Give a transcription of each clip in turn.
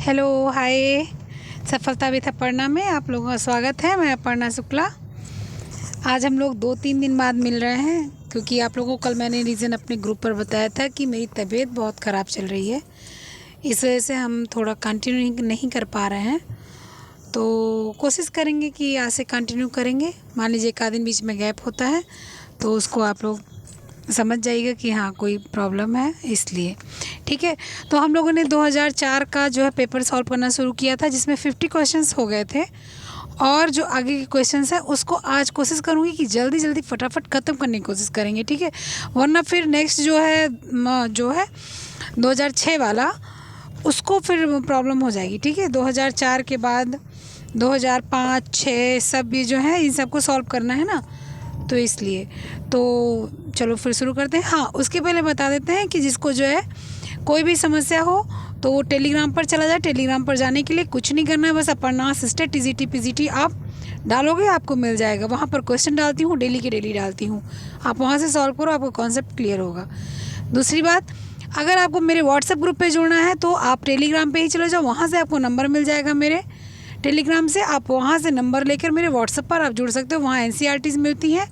Hello hi. सफलता with Aparna में आप लोगों का स्वागत है। मैं अपर्णा शुक्ला। आज हम लोग 2-3 दिन बाद मिल रहे हैं क्योंकि आप लोगों को कल मैंने रीज़न अपने ग्रुप पर बताया था कि मेरी तबीयत बहुत ख़राब चल रही है। इस वजह से हम थोड़ा कंटिन्यू नहीं कर पा रहे हैं, तो कोशिश करेंगे कि आज से कंटिन्यू करेंगे। मान लीजिए एक आध दिन बीच में गैप होता है तो उसको आप लोग समझ जाइएगा कि हाँ कोई प्रॉब्लम है, इसलिए ठीक है। तो हम लोगों ने 2004 का जो है पेपर सॉल्व करना शुरू किया था, जिसमें 50 क्वेश्चंस हो गए थे और जो आगे के क्वेश्चंस हैं उसको आज कोशिश करूँगी कि जल्दी जल्दी फटाफट ख़त्म करने की कोशिश करेंगे, ठीक है। वरना फिर नेक्स्ट जो है 2006 वाला उसको फिर प्रॉब्लम हो जाएगी, ठीक है। 2004 के बाद 2005, 6 सब ये जो है इन सबको सॉल्व करना है ना, तो इसलिए तो चलो फिर शुरू करते हैं। हाँ, उसके पहले बता देते हैं कि जिसको जो है कोई भी समस्या हो तो वो टेलीग्राम पर चला जाए। टेलीग्राम पर जाने के लिए कुछ नहीं करना है, बस अपर्णा सिस्टर TGT आप डालोगे आपको मिल जाएगा। वहाँ पर क्वेश्चन डालती हूँ, डेली के डेली डालती हूँ, आप वहाँ से सॉल्व करो, आपको कॉन्सेप्ट क्लियर होगा। दूसरी बात, अगर आपको मेरे व्हाट्सएप ग्रुप पे जुड़ना है तो आप टेलीग्राम पे ही चले जाओ, वहाँ से आपको नंबर मिल जाएगा मेरे टेलीग्राम से। आप वहाँ से नंबर लेकर मेरे व्हाट्सएप पर आप जुड़ सकते हो। वहाँ NCERTs मिलती हैं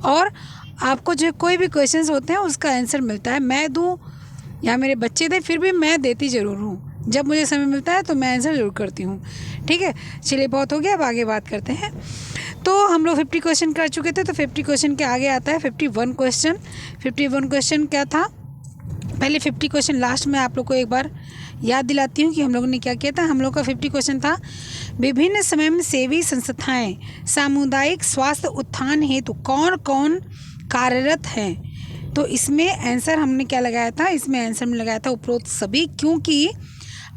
और आपको जो कोई भी क्वेश्चंस होते हैं उसका आंसर मिलता है। मैं दूँ या मेरे बच्चे दें, फिर भी मैं देती ज़रूर हूँ। जब मुझे समय मिलता है तो मैं आंसर ज़रूर करती हूँ, ठीक है। चलिए बहुत हो गया, अब आगे बात करते हैं। तो हम लोग 50 क्वेश्चन कर चुके थे, तो 50 क्वेश्चन के आगे आता है 51 क्वेश्चन। 51 क्वेश्चन क्या था, पहले 50 क्वेश्चन लास्ट में आप लोग को एक बार याद दिलाती हूँ कि हम लोगों ने क्या किया था। हम लोग का 50 क्वेश्चन था, विभिन्न स्वयंसेवी संस्थाएं सामुदायिक स्वास्थ्य उत्थान हेतु कौन कौन कार्यरत हैं। तो इसमें आंसर हमने क्या लगाया था, इसमें आंसर में लगाया था उपरोक्त सभी, क्योंकि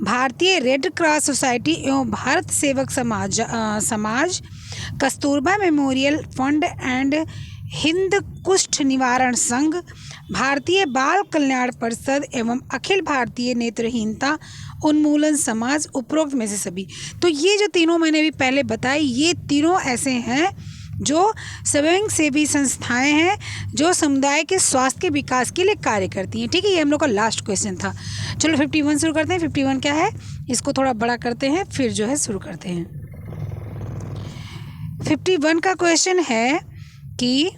भारतीय रेड क्रॉस सोसाइटी एवं भारत सेवक समाज Kasturba memorial fund and Hind कुष्ठ निवारण संघ, भारतीय बाल कल्याण परिषद एवं अखिल भारतीय नेत्रहीनता उन्मूलन समाज, उपरोक्त में से सभी। तो ये जो तीनों मैंने भी पहले बताई, ये तीनों ऐसे हैं जो स्वयंसेवी संस्थाएं हैं जो समुदाय के स्वास्थ्य के विकास के लिए कार्य करती हैं, ठीक है। ये हम लोग का लास्ट क्वेश्चन था। चलो 51 शुरू करते हैं। 51 क्या है, इसको थोड़ा बड़ा करते हैं फिर जो है शुरू करते हैं। 51 का क्वेश्चन है कि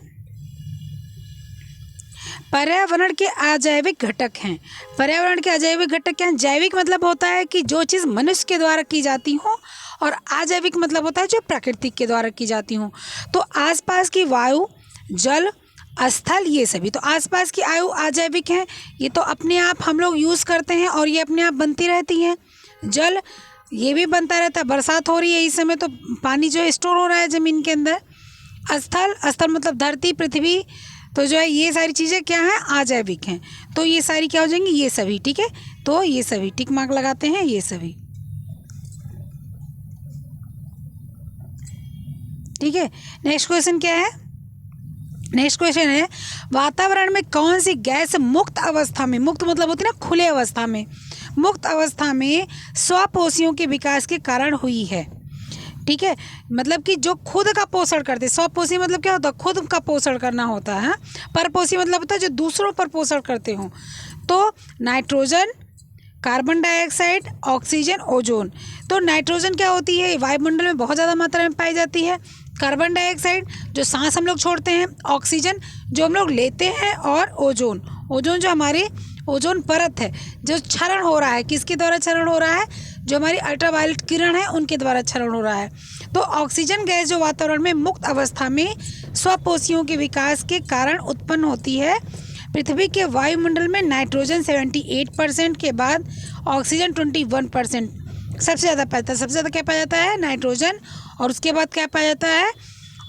पर्यावरण के अजैविक घटक हैं। पर्यावरण के अजैविक घटक क्या हैं? जैविक मतलब होता है कि जो चीज़ मनुष्य के द्वारा की जाती हो, और अजैविक मतलब होता है जो प्रकृति के द्वारा की जाती हो। तो आसपास की वायु, जल, स्थल, ये सभी। तो आसपास की वायु अजैविक हैं, ये तो अपने आप हम लोग यूज़ करते हैं और ये अपने आप बनती रहती हैं। जल, ये भी बनता रहता है, बरसात हो रही है इस समय तो पानी जो है स्टोर हो रहा है ज़मीन के अंदर। स्थल, स्थल मतलब धरती, पृथ्वी, तो जो है ये सारी चीज़ें क्या हैं, अजैविक हैं। तो ये सारी क्या हो जाएंगी, ये सभी, ठीक है। तो ये सभी टिक मार्क लगाते हैं, ये सभी, ठीक है। नेक्स्ट क्वेश्चन क्या है, नेक्स्ट क्वेश्चन है वातावरण में कौन सी गैस मुक्त अवस्था में, मुक्त मतलब होती है ना खुले अवस्था में, मुक्त अवस्था में स्वपोषियों के विकास के कारण हुई है, ठीक है। मतलब कि जो खुद का पोषण करते, स्वपोषी मतलब क्या होता है, खुद का पोषण करना होता है। परपोषी मतलब होता है जो दूसरों पर पोषण करते हो। तो nitrogen, carbon dioxide, oxygen, ozone. तो नाइट्रोजन क्या होती है, वायुमंडल में बहुत ज़्यादा मात्रा में पाई जाती है। कार्बन डाइऑक्साइड जो सांस हम लोग छोड़ते हैं, ऑक्सीजन जो हम लोग लेते हैं, और ओजोन, ओजोन जो हमारी ओजोन परत है, जो क्षरण हो रहा है, किसके द्वारा क्षरण हो रहा है, जो हमारी अल्ट्रावायलेट किरण है उनके द्वारा क्षरण हो रहा है। तो ऑक्सीजन गैस जो वातावरण में मुक्त अवस्था में स्वपोषियों के विकास के कारण उत्पन्न होती है। पृथ्वी के वायुमंडल में नाइट्रोजन 78% के बाद ऑक्सीजन 21% सबसे ज़्यादा पाया जाता है। सबसे ज़्यादा क्या पाया जाता है, नाइट्रोजन, और उसके बाद क्या पाया जाता है,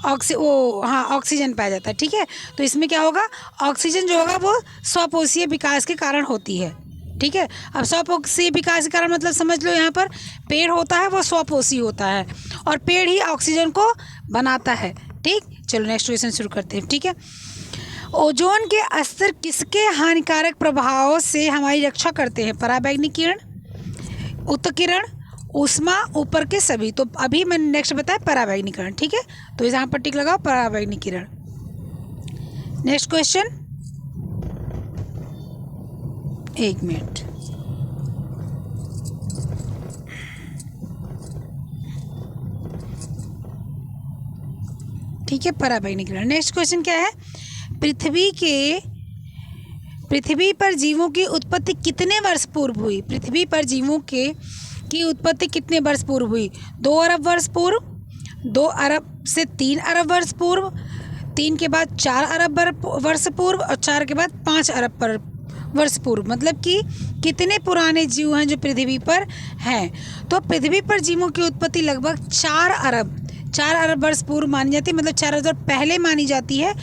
ऑक्सीजन पाया जाता है, ठीक है। तो इसमें क्या होगा, ऑक्सीजन जो होगा वो स्वपोषीय विकास के कारण होती है, ठीक है। अब स्वपोषीय विकास के कारण मतलब समझ लो, यहाँ पर पेड़ होता है वो स्वपोषी होता है और पेड़ ही ऑक्सीजन को बनाता है, ठीक। चलो नेक्स्ट क्वेश्चन शुरू करते हैं, ठीक है। ओजोन के स्तर किसके हानिकारक प्रभावों से हमारी रक्षा करते हैं, पराबैंगनी किरण, उत्किरण, ऊष्मा, ऊपर के सभी। तो अभी मैंने नेक्स्ट बताया पराबैंगनी किरण, ठीक है। तो यहाँ पर टिक लगाओ, पराबैंगनी किरण। नेक्स्ट क्वेश्चन, एक मिनट, ठीक है, पराबैंगनी किरण। नेक्स्ट क्वेश्चन क्या है, पृथ्वी पर जीवों की उत्पत्ति कितने वर्ष पूर्व हुई? पृथ्वी पर जीवों की उत्पत्ति कितने वर्ष पूर्व हुई? 2 अरब वर्ष पूर्व, 2 अरब से 3 अरब वर्ष पूर्व, 3 के बाद 4 अरब वर्ष पूर्व और 4 के बाद 5 अरब वर्ष पूर्व। मतलब कि कितने पुराने जीव हैं जो पृथ्वी पर हैं? तो पृथ्वी पर जीवों की उत्पत्ति लगभग 4 अरब वर्ष पूर्व मानी जाती है, मतलब 4,000 पहले मानी जाती है।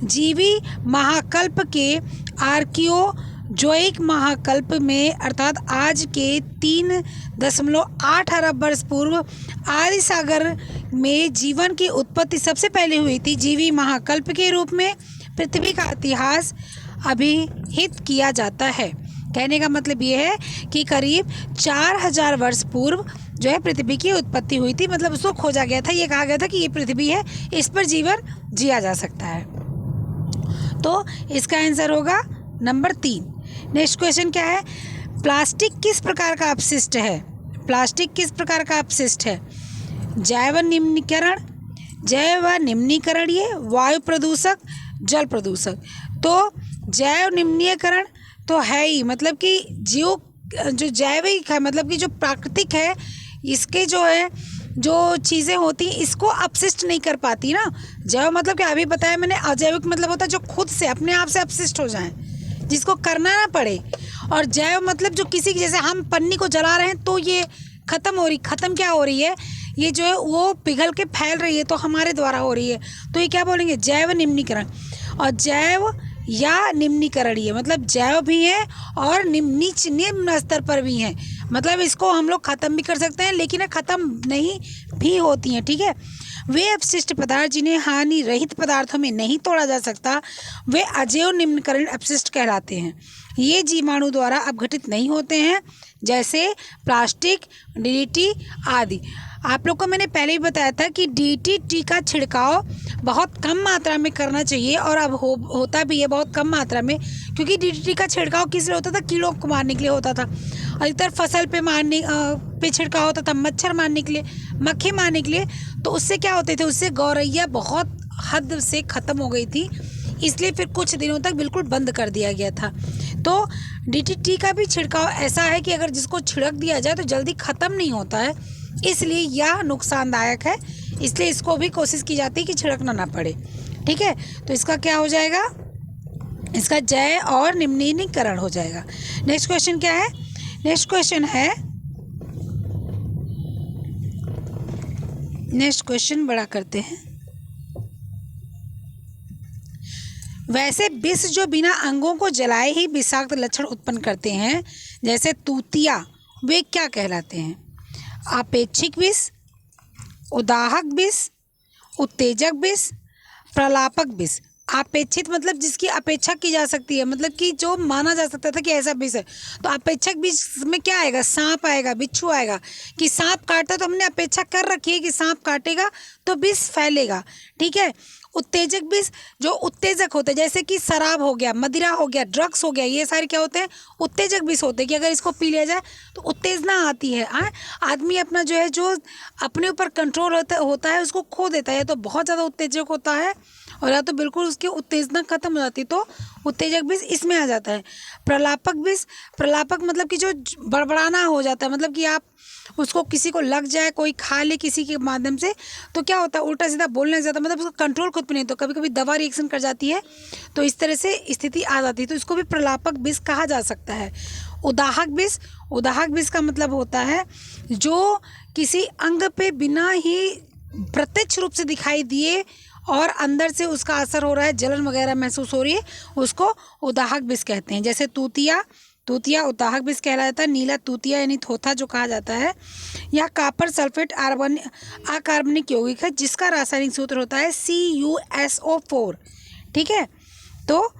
जीवी महाकल्प के आर्कियोजोइक महाकल्प में अर्थात आज के 3.8 अरब वर्ष पूर्व आदि सागर में जीवन की उत्पत्ति सबसे पहले हुई थी। जीवी महाकल्प के रूप में पृथ्वी का इतिहास अभिहित किया जाता है। कहने का मतलब ये है कि करीब 4,000 वर्ष पूर्व जो है पृथ्वी की उत्पत्ति हुई थी, मतलब उसको खोजा गया था। ये कहा गया था कि ये पृथ्वी है, इस पर जीवन जिया जा सकता है। तो इसका आंसर होगा नंबर 3। नेक्स्ट क्वेश्चन क्या है, प्लास्टिक किस प्रकार का अपशिष्ट है? प्लास्टिक किस प्रकार का अपशिष्ट है? जैव निम्नीकरण, ये वायु प्रदूषक, जल प्रदूषक। तो जैव निम्नीकरण तो है ही, मतलब कि जो जैविक है, मतलब कि जो प्राकृतिक है, इसके जो चीज़ें होती हैं इसको अपशिष्ट नहीं कर पाती ना। जैव मतलब कि अभी बताया मैंने, अजैविक मतलब होता है जो खुद से अपने आप से अपशिष्ट हो जाए, जिसको करना ना पड़े। और जैव मतलब जो किसी की, जैसे हम पन्नी को जला रहे हैं तो ये ख़त्म क्या हो रही है, ये जो है वो पिघल के फैल रही है, तो हमारे द्वारा हो रही है। तो ये क्या बोलेंगे, जैव निम्नीकरण। और जैव या निम्नीकरणीय मतलब जैव भी है और निम्न स्तर पर भी हैं, मतलब इसको हम लोग ख़त्म भी कर सकते हैं, लेकिन ख़त्म नहीं भी होती हैं। ठीक है, वे अपशिष्ट पदार्थ जिन्हें हानि रहित पदार्थों में नहीं तोड़ा जा सकता, वे अजैव निम्नीकरण अपशिष्ट कहलाते हैं। ये जीवाणु द्वारा अपघटित नहीं होते हैं, जैसे प्लास्टिक, डीडीटी आदि। आप लोग को मैंने पहले ही बताया था कि डीडीटी का छिड़काव बहुत कम मात्रा में करना चाहिए, और अब होता भी है बहुत कम मात्रा में, क्योंकि डीडीटी का छिड़काव किस लिए होता था? कीड़ों को मारने के लिए होता था। अधिकतर फसल पे छिड़काव होता था मच्छर मारने के लिए, मक्खी मारने के लिए। तो उससे क्या होते थे, उससे गौरैया बहुत हद से ख़त्म हो गई थी, इसलिए फिर कुछ दिनों तक बिल्कुल बंद कर दिया गया था। तो डीडीटी का भी छिड़काव ऐसा है कि अगर जिसको छिड़क दिया जाए तो जल्दी ख़त्म नहीं होता है, इसलिए यह नुकसानदायक है, इसलिए इसको भी कोशिश की जाती है कि छिड़कना ना पड़े। ठीक है, तो इसका क्या हो जाएगा, इसका जैव और निम्नीकरण हो जाएगा। नेक्स्ट क्वेश्चन क्या है, नेक्स्ट क्वेश्चन बड़ा करते हैं। वैसे विष जो बिना अंगों को जलाए ही विषाक्त लक्षण उत्पन्न करते हैं, जैसे तूतिया, वे क्या कहलाते हैं? आपेक्षिक विष, उदाहक विष, उत्तेजक विष, प्रलापक विष। अपेक्षित मतलब जिसकी अपेक्षा की जा सकती है, मतलब कि जो माना जा सकता था कि ऐसा विष है। तो अपेक्षक विष में क्या आएगा, सांप आएगा, बिच्छू आएगा, कि सांप काटता तो हमने अपेक्षा कर रखी है कि सांप काटेगा तो विष फैलेगा। ठीक है, उत्तेजक विष जो उत्तेजक होते हैं, जैसे कि शराब हो गया, मदिरा हो गया, ड्रग्स हो गया, ये सारे क्या होते हैं, उत्तेजक विष होते हैं, कि अगर इसको पी लिया जाए तो उत्तेजना आती है। आदमी अपना जो अपने ऊपर कंट्रोल होता है उसको खो देता है, तो बहुत ज़्यादा उत्तेजक होता है, और या तो बिल्कुल उसकी उत्तेजना खत्म हो जाती है, तो उत्तेजक विष इसमें आ जाता है। प्रलापक विष, प्रलापक मतलब कि जो बड़बड़ाना हो जाता है, मतलब कि आप उसको किसी को लग जाए, कोई खा ले किसी के माध्यम से, तो क्या होता है, उल्टा सीधा बोलने लग जाता है, मतलब उसका कंट्रोल खुद पे नहीं, तो कभी कभी दवा रिएक्शन कर जाती है, तो इस तरह से स्थिति आ जाती है, तो इसको भी प्रलापक विष कहा जा सकता है। उदाहक विष, उदाहक विष का मतलब होता है जो किसी अंग पे बिना ही प्रत्यक्ष रूप से दिखाई दिए और अंदर से उसका असर हो रहा है, जलन वगैरह महसूस हो रही है, उसको उदाहक विष कहते हैं। जैसे तूतिया उदाहक विष कहलाता है। नीला तूतिया यानी थोथा जो कहा जाता है, यह कॉपर सल्फेट अकार्बनिक यौगिक है, जिसका रासायनिक सूत्र होता है CuSO4। ठीक है, तो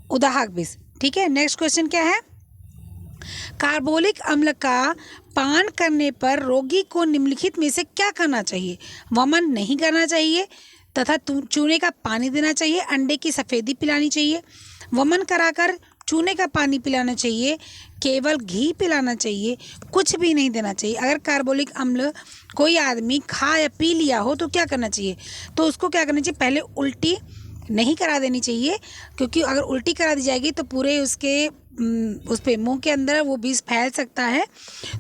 उदाहक विष। ठीक है, नेक्स्ट क्वेश्चन क्या है, कार्बोलिक अम्ल का पान करने पर रोगी को निम्नलिखित में से क्या करना चाहिए? वमन नहीं करना चाहिए तथा चूने का पानी देना चाहिए, अंडे की सफ़ेदी पिलानी चाहिए, वमन कराकर चूने का पानी पिलाना चाहिए, केवल घी पिलाना चाहिए, कुछ भी नहीं देना चाहिए। अगर कार्बोलिक अम्ल कोई आदमी खा या पी लिया हो तो क्या करना चाहिए, तो उसको क्या करना चाहिए, पहले उल्टी नहीं करा देनी चाहिए, क्योंकि अगर उल्टी करा दी जाएगी तो पूरे उसके उस पे मुंह के अंदर वो विष फैल सकता है।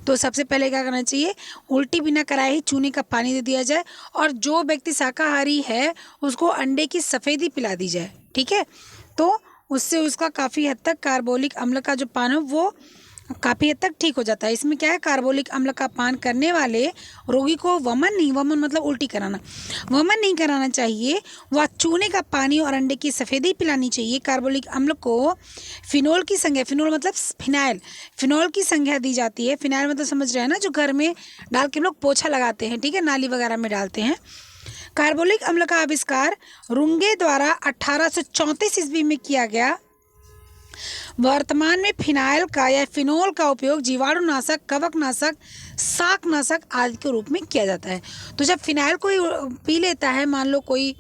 तो सबसे पहले क्या करना चाहिए, उल्टी बिना कराए ही चूने का पानी दे दिया जाए, और जो व्यक्ति शाकाहारी है उसको अंडे की सफ़ेदी पिला दी जाए, ठीक है। तो उससे उसका काफ़ी हद तक कार्बोलिक अम्ल का जो पान है वो काफ़ी हद तक ठीक हो जाता है। इसमें क्या है, कार्बोलिक अम्ल का पान करने वाले रोगी को वमन मतलब उल्टी कराना, वमन नहीं कराना चाहिए। वह चूने का पानी और अंडे की सफ़ेदी पिलानी चाहिए। कार्बोलिक अम्ल को फिनोल की संज्ञा, फिनोल मतलब फिनाइल, फिनोल की संज्ञा दी जाती है। फिनाइल मतलब समझ रहे हैं ना, जो घर में डाल के लोग पोछा लगाते हैं, ठीक है, नाली वगैरह में डालते हैं। कार्बोलिक अम्ल का आविष्कार रुंगे द्वारा 1834 ईस्वी में किया गया। वर्तमान में फिनाइल का या फिनोल का उपयोग जीवाणुनाशक, कवकनाशक, शाकनाशक आदि के रूप में किया जाता है। तो जब फिनाइल कोई पी लेता है, मान लो कोई,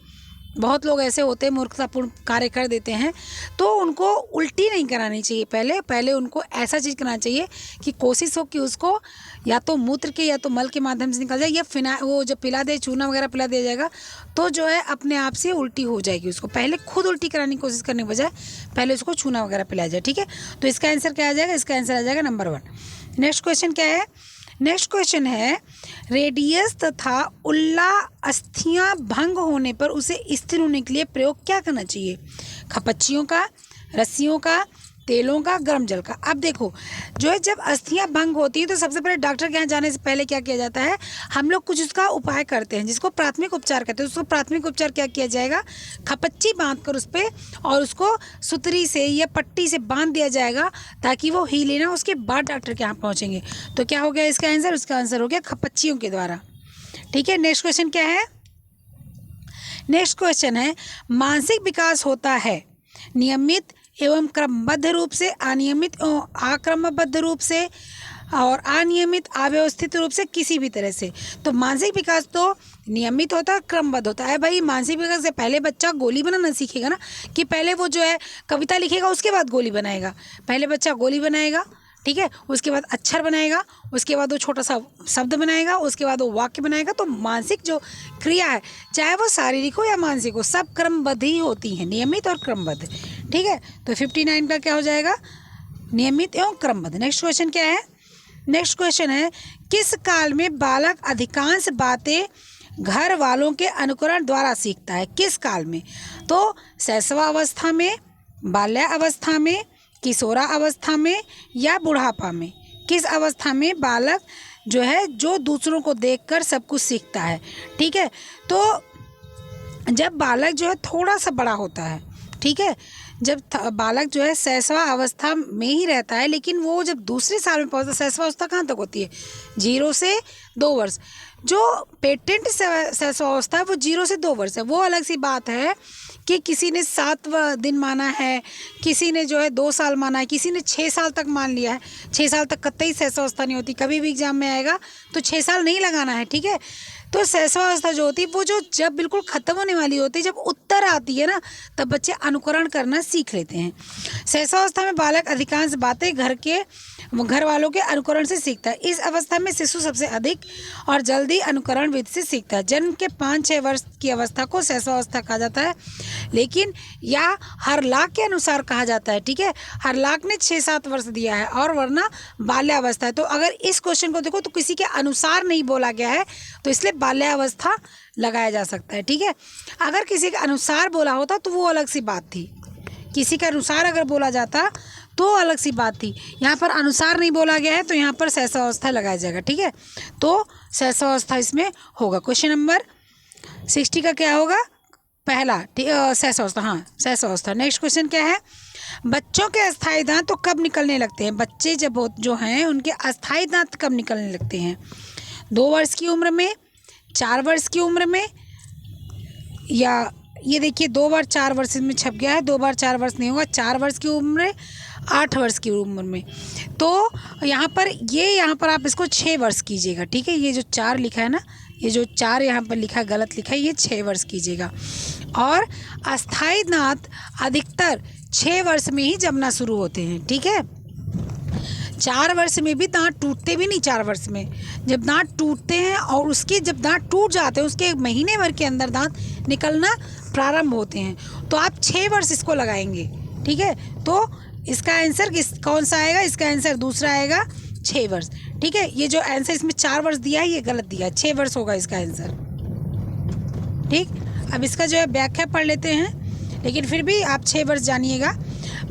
बहुत लोग ऐसे होते हैं मूर्खतापूर्ण कार्य कर देते हैं, तो उनको उल्टी नहीं करानी चाहिए। पहले उनको ऐसा चीज़ करना चाहिए कि कोशिश हो कि उसको या तो मूत्र के या तो मल के माध्यम से निकल जाए, या फिनाइल वो जब पिला दे, चूना वगैरह पिला दिया जाएगा तो जो है अपने आप से उल्टी हो जाएगी। उसको पहले खुद उल्टी कराने की कोशिश करने के बजाय पहले उसको चूना वगैरह पिलाया जाए, ठीक है। तो इसका आंसर क्या आ जाएगा, इसका आंसर आ जाएगा नंबर 1। नेक्स्ट क्वेश्चन क्या है, नेक्स्ट क्वेश्चन है, रेडियस तथा उल्ला अस्थियां भंग होने पर उसे स्थिर होने के लिए प्रयोग क्या करना चाहिए, खपच्चियों का, रस्सियों का, तेलों का, गर्म जल का। अब देखो, जो है जब अस्थियां भंग होती हैं तो सबसे पहले डॉक्टर के यहाँ जाने से पहले क्या किया जाता है, हम लोग कुछ उसका उपाय करते हैं जिसको प्राथमिक उपचार कहते हैं। उसको प्राथमिक उपचार क्या किया जाएगा, खपच्ची बांध कर उस पर और उसको सुतरी से या पट्टी से बांध दिया जाएगा ताकि वो हिले ना, उसके बाद डॉक्टर के यहाँ पहुँचेंगे। तो क्या हो गया इसका आंसर, उसका आंसर हो गया खपच्चियों के द्वारा, ठीक है। नेक्स्ट क्वेश्चन क्या है, नेक्स्ट क्वेश्चन है, मानसिक विकास होता है नियमित एवं क्रमबद्ध रूप से, अनियमित एवं अक्रमबद्ध रूप से, और अनियमित अव्यवस्थित रूप से, किसी भी तरह से। तो मानसिक विकास तो नियमित होता है, क्रमबद्ध होता है। भाई मानसिक विकास से पहले बच्चा गोली बनाना सीखेगा ना, कि पहले वो जो है कविता लिखेगा उसके बाद गोली बनाएगा। पहले बच्चा गोली बनाएगा, ठीक है, उसके बाद अक्षर बनाएगा, उसके बाद वो छोटा सा शब्द बनाएगा, उसके बाद वो वाक्य बनाएगा। तो मानसिक जो क्रिया है, चाहे वो शारीरिक हो या मानसिक हो, सब क्रमबद्ध ही होती हैं, नियमित और क्रमबद्ध, ठीक है। तो 59 का क्या हो जाएगा, नियमित एवं क्रमबद्ध। नेक्स्ट क्वेश्चन क्या है, नेक्स्ट क्वेश्चन है, किस काल में बालक अधिकांश बातें घर वालों के अनुकरण द्वारा सीखता है, किस काल में, तो शैशवावस्था में, बाल्यावस्था में, किशोरा अवस्था में, या बुढ़ापा में। किस अवस्था में बालक जो है जो दूसरों को देखकर सब कुछ सीखता है, ठीक है। तो जब बालक जो है थोड़ा सा बड़ा होता है, ठीक है, जब बालक जो है शैशवा अवस्था में ही रहता है, लेकिन वो जब दूसरे साल में पहुंचता है, शैशवा अवस्था कहाँ तक होती है, 0 से 2 वर्ष। जो पेटेंट शैशवा अवस्था है वो 0 से 2 वर्ष है। वो अलग सी बात है कि किसी ने 7 दिन माना है, किसी ने जो है 2 साल माना है, किसी ने 6 साल तक मान लिया है। 6 साल तक कतई शैशवावस्था नहीं होती, कभी भी एग्जाम में आएगा तो 6 साल नहीं लगाना है, ठीक है। तो शैशवावस्था जो होती है वो जो जब बिल्कुल ख़त्म होने वाली होती है, जब उत्तर आती है ना, तब बच्चे अनुकरण करना सीख लेते हैं। शैशवावस्था में बालक अधिकांश बातें घर वालों के अनुकरण से सीखता है। इस अवस्था में शिशु सबसे अधिक और जल्दी अनुकरण विधि से सीखता है। जन्म के 5-6 वर्ष की अवस्था को शैशवावस्था कहा जाता है, लेकिन या हरलाक के अनुसार कहा जाता है, ठीक है। हरलाक ने 6-7 वर्ष दिया है और वरना बाल्यावस्था है। तो अगर इस क्वेश्चन को देखो तो किसी के अनुसार नहीं बोला गया है, तो इसलिए बाल्यावस्था लगाया जा सकता है, ठीक है। अगर किसी के अनुसार बोला होता तो वो अलग सी बात थी, किसी के अनुसार अगर बोला जाता तो अलग सी बात थी। यहाँ पर अनुसार नहीं बोला गया है तो यहाँ पर शैशवावस्था लगाया जाएगा, ठीक है। तो शैशवावस्था इसमें होगा। क्वेश्चन नंबर 60 का क्या होगा, पहला शैशवावस्था, हाँ शैशवावस्था। नेक्स्ट क्वेश्चन क्या है, बच्चों के अस्थायी दांत तो कब निकलने लगते हैं, बच्चे जब जो हैं उनके अस्थायी दांत कब निकलने लगते हैं, 2 वर्ष की उम्र में, 4 वर्ष की उम्र में, या ये देखिए 2 बार 4 वर्ष में छप गया है, 2 बार 4 वर्ष नहीं होगा, 4 वर्ष की उम्र, 8 वर्ष की उम्र में। तो यहाँ पर आप इसको 6 वर्ष कीजिएगा, ठीक है। ये जो 4 लिखा है ना, ये जो 4 यहाँ पर लिखा है गलत लिखा है, ये 6 वर्ष कीजिएगा। और अस्थायी दांत अधिकतर 6 वर्ष में ही जमना शुरू होते हैं। ठीक है, 4 वर्ष में भी दांत टूटते भी नहीं। 4 वर्ष में जब दांत टूटते हैं और उसके जब दांत टूट जाते हैं उसके महीने भर के अंदर दांत निकलना प्रारंभ होते हैं। तो आप 6 वर्ष इसको लगाएंगे। ठीक है, तो इसका आंसर कौन सा आएगा? इसका आंसर दूसरा आएगा, 6 वर्ष। ठीक है, ये जो आंसर इसमें 4 वर्ष दिया है ये गलत दिया है, 6 वर्ष होगा इसका आंसर। ठीक, अब इसका जो है व्याख्या पढ़ लेते हैं, लेकिन फिर भी आप 6 वर्ष जानिएगा।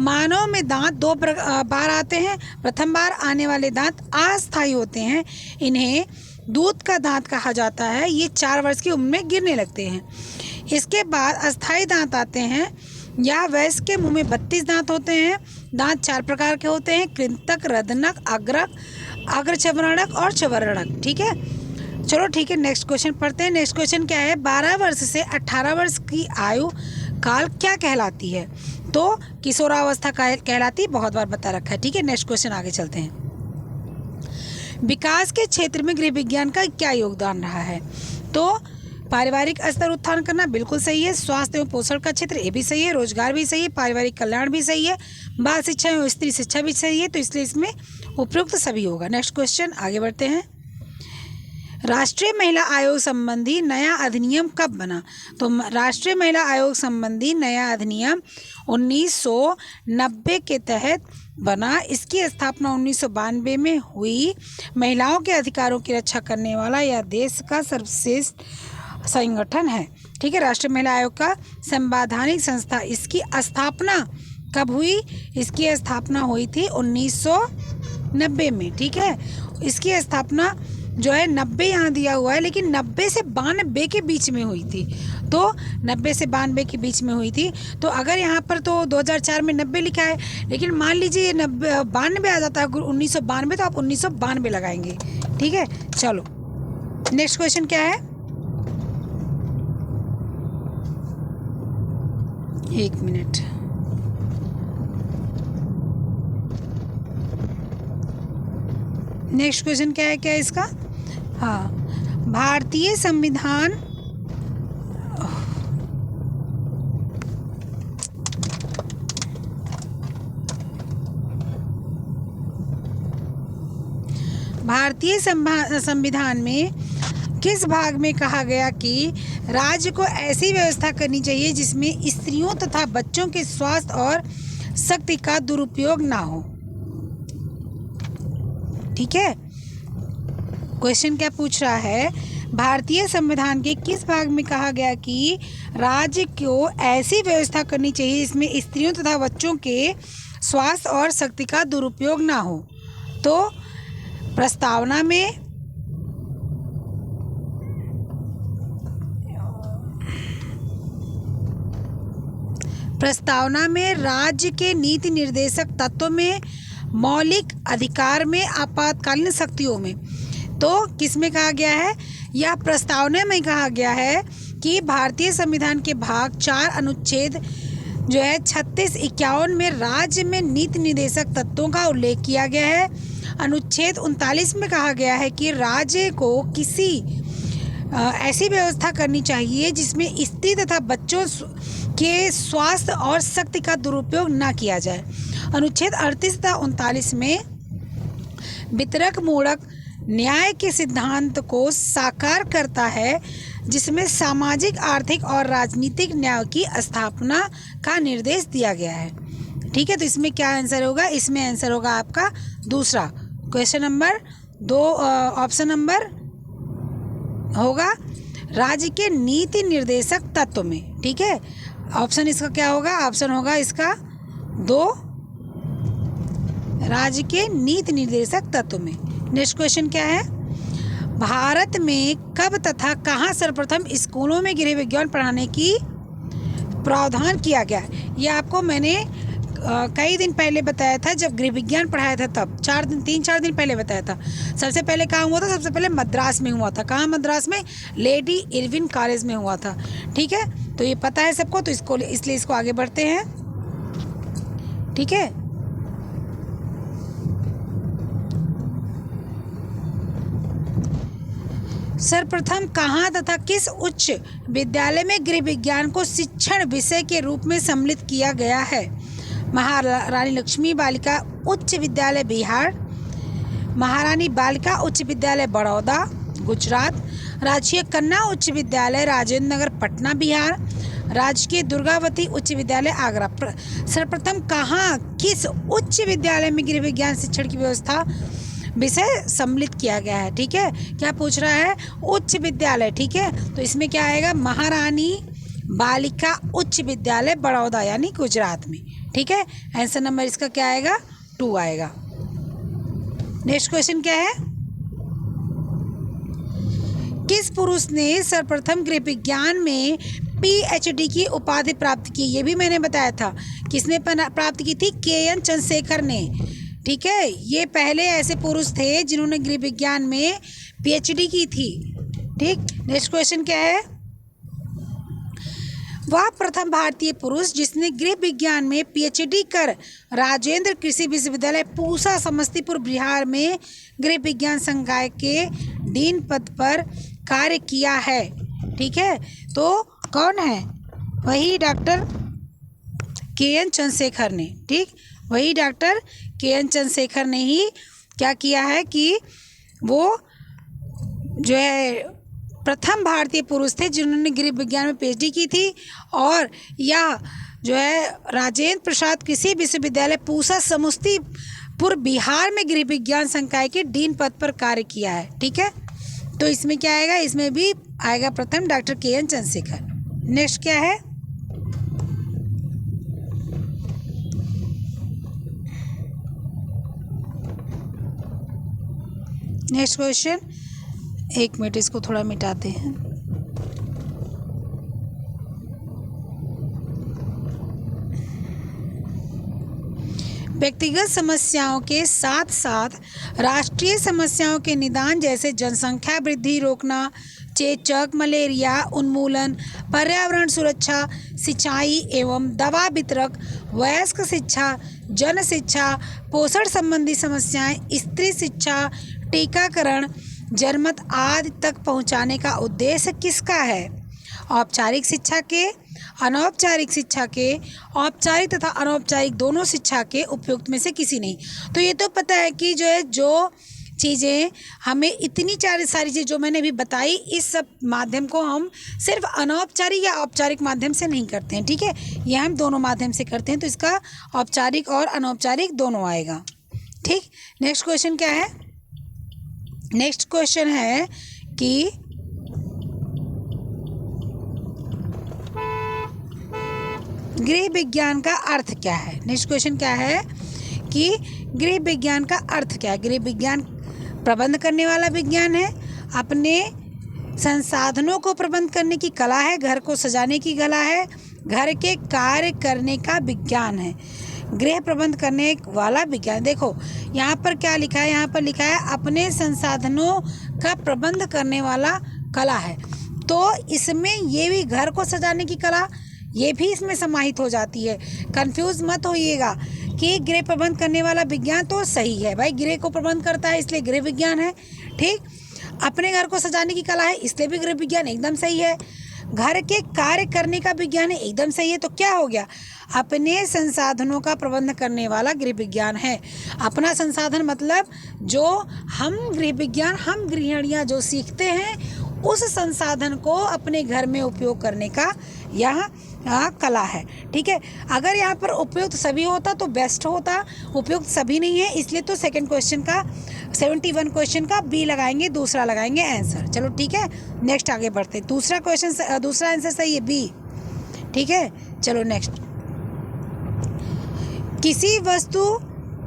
मानव में दांत 2 बार आते हैं। प्रथम बार आने वाले दांत अस्थायी होते हैं, इन्हें दूध का दांत कहा जाता है। ये 4 वर्ष की उम्र में गिरने लगते हैं। इसके बाद अस्थायी दांत आते हैं। या वयस्क के मुंह में 32 दांत होते हैं। दांत 4 प्रकार के होते हैं, कृंतक, रदनक, अग्रक, अग्रचर्वणक और चवर्णक। ठीक है, चलो ठीक है, नेक्स्ट क्वेश्चन पढ़ते हैं। नेक्स्ट क्वेश्चन क्या है? 12 वर्ष से 18 वर्ष की आयु काल क्या कहलाती है? तो किशोरावस्था कहलाती है, बहुत बार बता रखा है। ठीक है, नेक्स्ट क्वेश्चन आगे चलते हैं। विकास के क्षेत्र में गृह विज्ञान का क्या योगदान रहा है? तो पारिवारिक स्तर उत्थान करना बिल्कुल सही है। स्वास्थ्य एवं पोषण का क्षेत्र ये भी सही है। रोजगार भी सही है। पारिवारिक कल्याण भी सही है। बाल शिक्षा एवं स्त्री शिक्षा भी सही है। तो इसलिए इसमें उपयुक्त सभी होगा। नेक्स्ट क्वेश्चन आगे बढ़ते हैं। राष्ट्रीय महिला आयोग संबंधी नया अधिनियम कब बना? तो राष्ट्रीय महिला आयोग संबंधी नया अधिनियम 1990 के तहत बना। इसकी स्थापना 1992 में हुई। महिलाओं के अधिकारों की रक्षा करने वाला यह देश का सर्वश्रेष्ठ संगठन है। ठीक है, राष्ट्रीय महिला आयोग का संवैधानिक संस्था। इसकी स्थापना कब हुई? इसकी स्थापना हुई थी 1990 में। ठीक है, इसकी स्थापना जो है 90 यहाँ दिया हुआ है, लेकिन 90 से 92 के बीच में हुई थी। तो 90 से 92 के बीच में हुई थी। तो अगर यहाँ पर तो 2004 में 90 लिखा है, लेकिन मान लीजिए 92 आ जाता है 1992, तो आप 1992 लगाएंगे। ठीक है, चलो नेक्स्ट क्वेश्चन क्या है? एक मिनट। नेक्स्ट क्वेश्चन क्या है? क्या है इसका? हाँ, भारतीय संविधान संविधान में किस भाग में कहा गया कि राज्य को ऐसी व्यवस्था करनी चाहिए जिसमें स्त्रियों तथा बच्चों के स्वास्थ्य और शक्ति का दुरुपयोग ना हो? ठीक है, क्वेश्चन क्या पूछ रहा है? भारतीय संविधान के किस भाग में कहा गया कि राज्य को ऐसी व्यवस्था करनी चाहिए जिसमें स्त्रियों तथा बच्चों के स्वास्थ्य और शक्ति का दुरुपयोग ना हो? तो प्रस्तावना में राज्य के नीति निर्देशक तत्वों में, मौलिक अधिकार में, आपातकालीन शक्तियों में। तो किस में कहा गया है? यह प्रस्तावना में कहा गया है कि भारतीय संविधान के भाग 4 अनुच्छेद जो है 36-51 में राज्य में नीति निर्देशक तत्वों का उल्लेख किया गया है। अनुच्छेद 39 में कहा गया है कि राज्य को किसी ऐसी व्यवस्था करनी चाहिए जिसमें स्त्री तथा बच्चों के स्वास्थ्य और शक्ति का दुरुपयोग ना किया जाए। अनुच्छेद 38 तथा 39 में वितरक मूलक न्याय के सिद्धांत को साकार करता है, जिसमें सामाजिक, आर्थिक और राजनीतिक न्याय की स्थापना का निर्देश दिया गया है। ठीक है, तो इसमें क्या आंसर होगा? इसमें आंसर होगा आपका दूसरा। क्वेश्चन नंबर 2 ऑप्शन नंबर होगा राज्य के नीति निर्देशक तत्व में। ठीक है, ऑप्शन इसका क्या होगा? ऑप्शन होगा इसका 2, राज्य के नीति निर्देशक तत्व में। नेक्स्ट क्वेश्चन क्या है? भारत में कब तथा कहाँ सर्वप्रथम स्कूलों में गृह विज्ञान पढ़ाने की प्रावधान किया गया? ये आपको मैंने कई दिन पहले बताया था, जब गृह विज्ञान पढ़ाया था तब 3-4 दिन पहले बताया था। सबसे पहले कहाँ हुआ था? सबसे पहले मद्रास में हुआ था। कहाँ? मद्रास में लेडी इरविन कॉलेज में हुआ था। ठीक है, तो ये पता है सबको, तो इसको इसलिए इसको आगे बढ़ते हैं। ठीक है, सर्वप्रथम कहाँ तथा किस उच्च विद्यालय में गृह विज्ञान को शिक्षण विषय के रूप में सम्मिलित किया गया है? महारानी लक्ष्मी बालिका उच्च विद्यालय बिहार, महारानी बालिका उच्च विद्यालय बड़ौदा गुजरात, राजकीय कन्या उच्च विद्यालय राजेंद्र नगर पटना बिहार, राजकीय दुर्गावती उच्च विद्यालय आगरा। सर्वप्रथम कहाँ किस उच्च विद्यालय में गृह विज्ञान शिक्षण की व्यवस्था विषय सम्मिलित किया गया है? ठीक है, क्या पूछ रहा है? उच्च विद्यालय। ठीक है, तो इसमें क्या आएगा? महारानी बालिका उच्च विद्यालय बड़ौदा यानी गुजरात में। ठीक है, आंसर नंबर इसका क्या आएगा? 2 आएगा। नेक्स्ट क्वेश्चन क्या है? किस पुरुष ने सर्वप्रथम गृह विज्ञान में PhD की उपाधि प्राप्त की? ये भी मैंने बताया था। किसने प्राप्त की थी? KN चंद्रशेखर ने। ठीक है, ये पहले ऐसे पुरुष थे जिन्होंने गृह विज्ञान में PhD की थी। ठीक, नेक्स्ट क्वेश्चन क्या है? वह प्रथम भारतीय पुरुष जिसने गृह विज्ञान में PhD कर राजेंद्र कृषि विश्वविद्यालय पूसा समस्तीपुर बिहार में गृह विज्ञान संकाय के डीन पद पर कार्य किया है। ठीक है, तो कौन है? वही डॉक्टर KN चंद्रशेखर ने। ठीक, वही डॉक्टर KN चंद्रशेखर ने ही क्या किया है कि वो जो है प्रथम भारतीय पुरुष थे जिन्होंने गृह विज्ञान में PhD की थी, और यह जो है राजेंद्र प्रसाद कृषि विश्वविद्यालय पूसा समस्तीपुर बिहार में गृह विज्ञान संकाय के डीन पद पर कार्य किया है। ठीक है, तो इसमें क्या आएगा? इसमें भी आएगा प्रथम डॉक्टर KN चंद्रशेखर। नेक्स्ट क्या है? नेक्स्ट क्वेश्चन, 1 मिनट इसको थोड़ा मिटाते हैं। व्यक्तिगत समस्याओं के साथ साथ राष्ट्रीय समस्याओं के निदान जैसे जनसंख्या वृद्धि रोकना, चेचक, मलेरिया उन्मूलन, पर्यावरण सुरक्षा, सिंचाई एवं दवा वितरक, वयस्क शिक्षा, जन शिक्षा, पोषण संबंधी समस्याएं, स्त्री शिक्षा, टीकाकरण, जनमत आदि तक पहुंचाने का उद्देश्य किसका है? औपचारिक शिक्षा के, अनौपचारिक शिक्षा के, औपचारिक तथा अनौपचारिक दोनों शिक्षा के उपयुक्त में से किसी नहीं। तो ये तो पता है कि जो चीज़ें हमें इतनी सारी चीज़ जो मैंने अभी बताई, इस सब माध्यम को हम सिर्फ अनौपचारिक या औपचारिक माध्यम से नहीं करते हैं। ठीक है, ये हम दोनों माध्यम से करते हैं, तो इसका औपचारिक और अनौपचारिक दोनों आएगा। ठीक, नेक्स्ट क्वेश्चन क्या है? नेक्स्ट क्वेश्चन है कि गृह विज्ञान का अर्थ क्या है? नेक्स्ट क्वेश्चन क्या है कि गृह विज्ञान का अर्थ क्या है? गृह विज्ञान प्रबंध करने वाला विज्ञान है, अपने संसाधनों को प्रबंध करने की कला है, घर को सजाने की कला है, घर के कार्य करने का विज्ञान है, गृह प्रबंध करने वाला विज्ञान। देखो यहाँ पर क्या लिखा है? यहाँ पर लिखा है अपने संसाधनों का प्रबंध करने वाला कला है। तो इसमें ये भी घर को सजाने की कला, ये भी इसमें समाहित हो जाती है। कंफ्यूज मत होइएगा कि गृह प्रबंध करने वाला विज्ञान तो सही है भाई, गृह को प्रबंध करता है इसलिए गृह विज्ञान है। ठीक, अपने घर को सजाने की कला है इसलिए भी गृह विज्ञान एकदम सही है। घर के कार्य करने का विज्ञान है, एकदम सही है। तो क्या हो गया? अपने संसाधनों का प्रबंध करने वाला गृह विज्ञान है। अपना संसाधन मतलब जो हम गृह विज्ञान, हम गृहिणियाँ जो सीखते हैं उस संसाधन को अपने घर में उपयोग करने का यह कला है। ठीक है, अगर यहाँ पर उपयुक्त सभी होता तो बेस्ट होता, उपयुक्त सभी नहीं है, इसलिए तो सेकंड क्वेश्चन का 71 क्वेश्चन का बी लगाएंगे, दूसरा लगाएंगे आंसर। चलो ठीक है, नेक्स्ट आगे बढ़ते। दूसरा क्वेश्चन, दूसरा आंसर सही है बी। ठीक है, चलो नेक्स्ट। किसी वस्तु